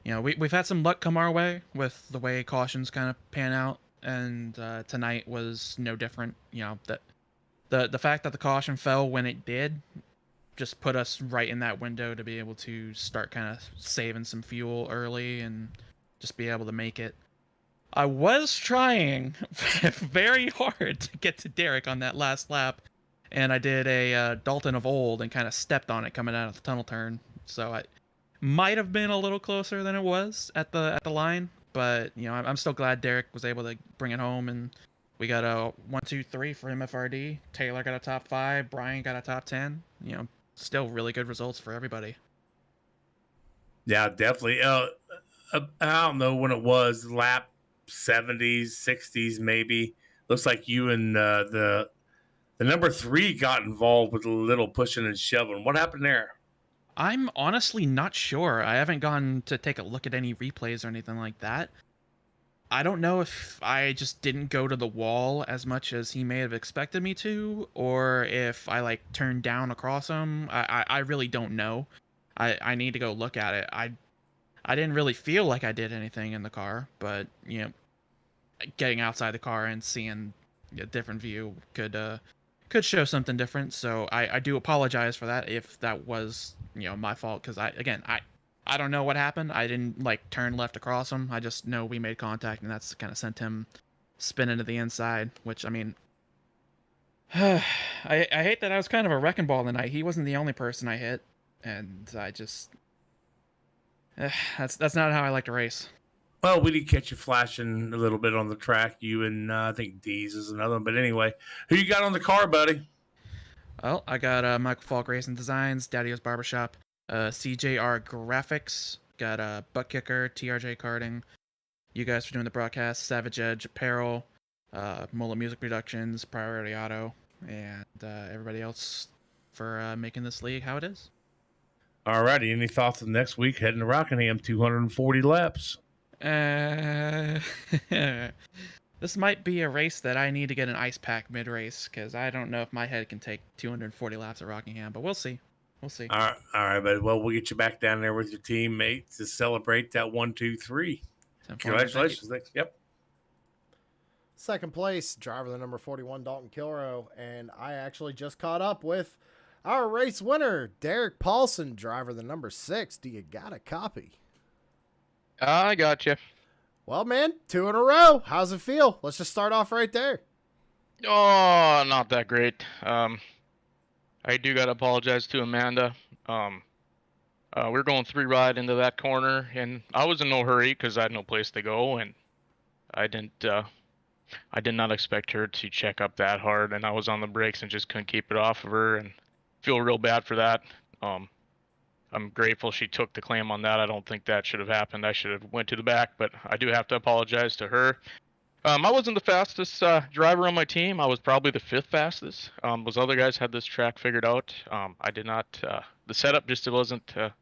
we've had some luck come our way with the way cautions kind of pan out, and tonight was no different. That the fact that the caution fell when it did just put us right in that window to be able to start kind of saving some fuel early and just be able to make it. I was trying very hard to get to Derek on that last lap, and I did a Dalton of old and kind of stepped on it coming out of the tunnel turn. So I might have been a little closer than it was at the line, but I'm still glad Derek was able to bring it home, and we got a 1, 2, 3 for MFRD. Taylor got a top 5. Brian got a top 10. Still really good results for everybody. Yeah, definitely. I don't know when it was, lap 70s, 60s, maybe. Looks like you and the number 3 got involved with a little pushing and shoving. What happened there? I'm honestly not sure. I haven't gone to take a look at any replays or anything like that. I don't know if I just didn't go to the wall as much as he may have expected me to, or if I turned down across him. I really don't know. I need to go look at it. I didn't really feel like I did anything in the car, but getting outside the car and seeing a different view could show something different. So I do apologize for that if that was my fault, because I don't know what happened. I didn't turn left across him. I just know we made contact, and that's kind of sent him spinning to the inside, which I hate that I was kind of a wrecking ball tonight. He wasn't the only person I hit, and I just that's not how I like to race. Well, we did catch you flashing a little bit on the track. You and I think Dees is another one. But anyway, who you got on the car, buddy? Well, I got Michael Falk Racing Designs, Daddy-O's Barbershop, CJR Graphics, got Butt Kicker, TRJ Karting, you guys for doing the broadcast, Savage Edge Apparel, Mullet Music Productions, Priority Auto, and everybody else for making this league how it is. Alrighty, any thoughts of next week heading to Rockingham, 240 laps? This might be a race that I need to get an ice pack mid-race, because I don't know if my head can take 240 laps at Rockingham, but we'll see. We'll see. All right, buddy. Well, we'll get you back down there with your teammates to celebrate that 1, 2, 3. Congratulations. Thanks. Yep. Second place, driver the number 41, Dalton Kilrow, and I actually just caught up with our race winner, Derek Paulson, driver the number 6. Do you got a copy? I got you. Well, man, 2 in a row. How's it feel? Let's just start off right there. Oh, not that great. I do got to apologize to Amanda. We're going 3 right into that corner, and I was in no hurry because I had no place to go, and I did not expect her to check up that hard, and I was on the brakes and just couldn't keep it off of her, and feel real bad for that. I'm grateful she took the claim on that. I don't think that should have happened. I should have went to the back, but I do have to apologize to her. I wasn't the fastest driver on my team. I was probably the 5th fastest. Those other guys had this track figured out. I did not. The setup just wasn't. I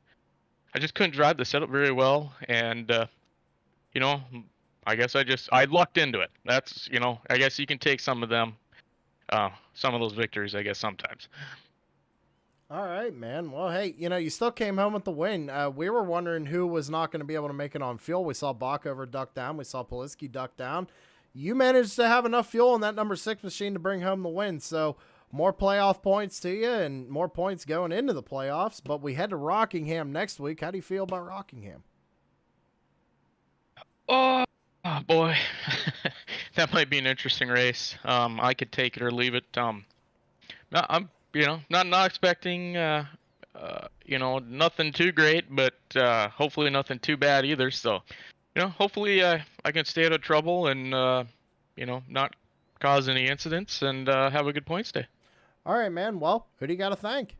just couldn't drive the setup very well, and I guess I lucked into it. That's I guess you can take some of those victories, I guess, sometimes. All right, man. Well, hey, you still came home with the win. We were wondering who was not going to be able to make it on fuel. We saw Bachover duck down. We saw Poliski duck down. You managed to have enough fuel in that number 6 machine to bring home the win. So more playoff points to you and more points going into the playoffs. But we head to Rockingham next week. How do you feel about Rockingham? Oh boy, that might be an interesting race. I could take it or leave it. I'm not expecting nothing too great, but hopefully nothing too bad either. So, hopefully I can stay out of trouble and not cause any incidents and have a good points day. All right, man. Well, who do you got to thank?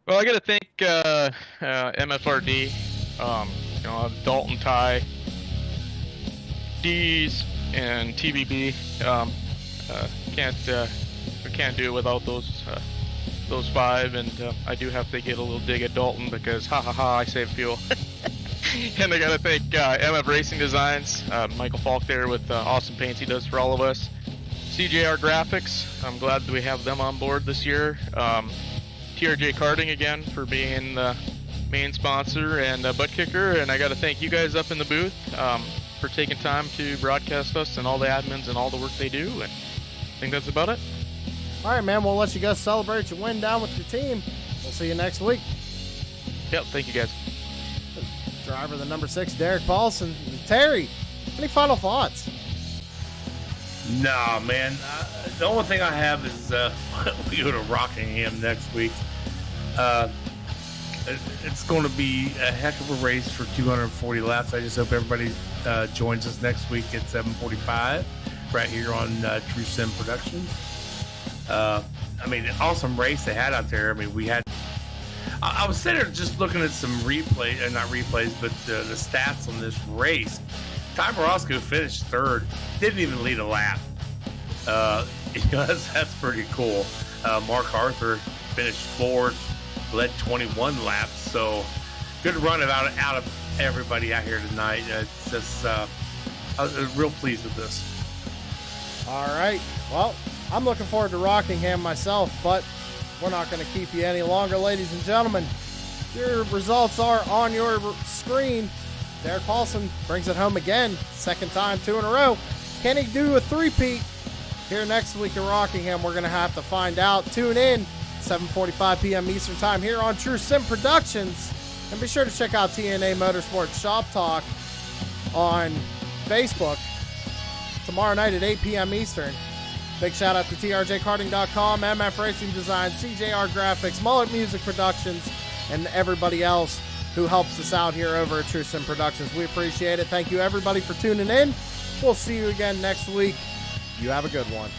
Well, I got to thank MFRD, Dalton Ty, D's, and TBB. Can't do it without those 5, and I do have to get a little dig at Dalton because I save fuel. And I gotta thank MF Racing Designs, Michael Falk there with awesome paints he does for all of us. CJR Graphics, I'm glad that we have them on board this year. TRJ Karting again for being the main sponsor and butt kicker, and I gotta thank you guys up in the booth for taking time to broadcast us and all the admins and all the work they do, and I think that's about it. All right, man, we'll let you go celebrate your win down with your team. We'll see you next week. Yep, thank you guys. Driver the number 6, Derek Paulson. Terry, any final thoughts? Nah, man. The only thing I have is we go to Rockingham next week. It's going to be a heck of a race for 240 laps. I just hope everybody joins us next week at 7:45 right here on True Sim Productions. An awesome race they had out there. I was sitting there just looking at some not replays, but the stats on this race. Ty Morosco finished 3rd, didn't even lead a lap. That's pretty cool. Mark Arthur finished 4th, led 21 laps. So good run out of everybody out here tonight. It's just I was real pleased with this. All right. Well, I'm looking forward to Rockingham myself, but we're not going to keep you any longer, ladies and gentlemen. Your results are on your screen. Derek Paulson brings it home again. 2nd time, 2 in a row. Can he do a 3-peat here next week in Rockingham? We're going to have to find out. Tune in, 7:45 p.m. Eastern Time here on True Sim Productions. And be sure to check out TNA Motorsports Shop Talk on Facebook tomorrow night at 8 p.m. Eastern. Big shout out to TRJKarting.com, MF Racing Design, CJR Graphics, Mullet Music Productions, and everybody else who helps us out here over at True Sim Productions. We appreciate it. Thank you, everybody, for tuning in. We'll see you again next week. You have a good one.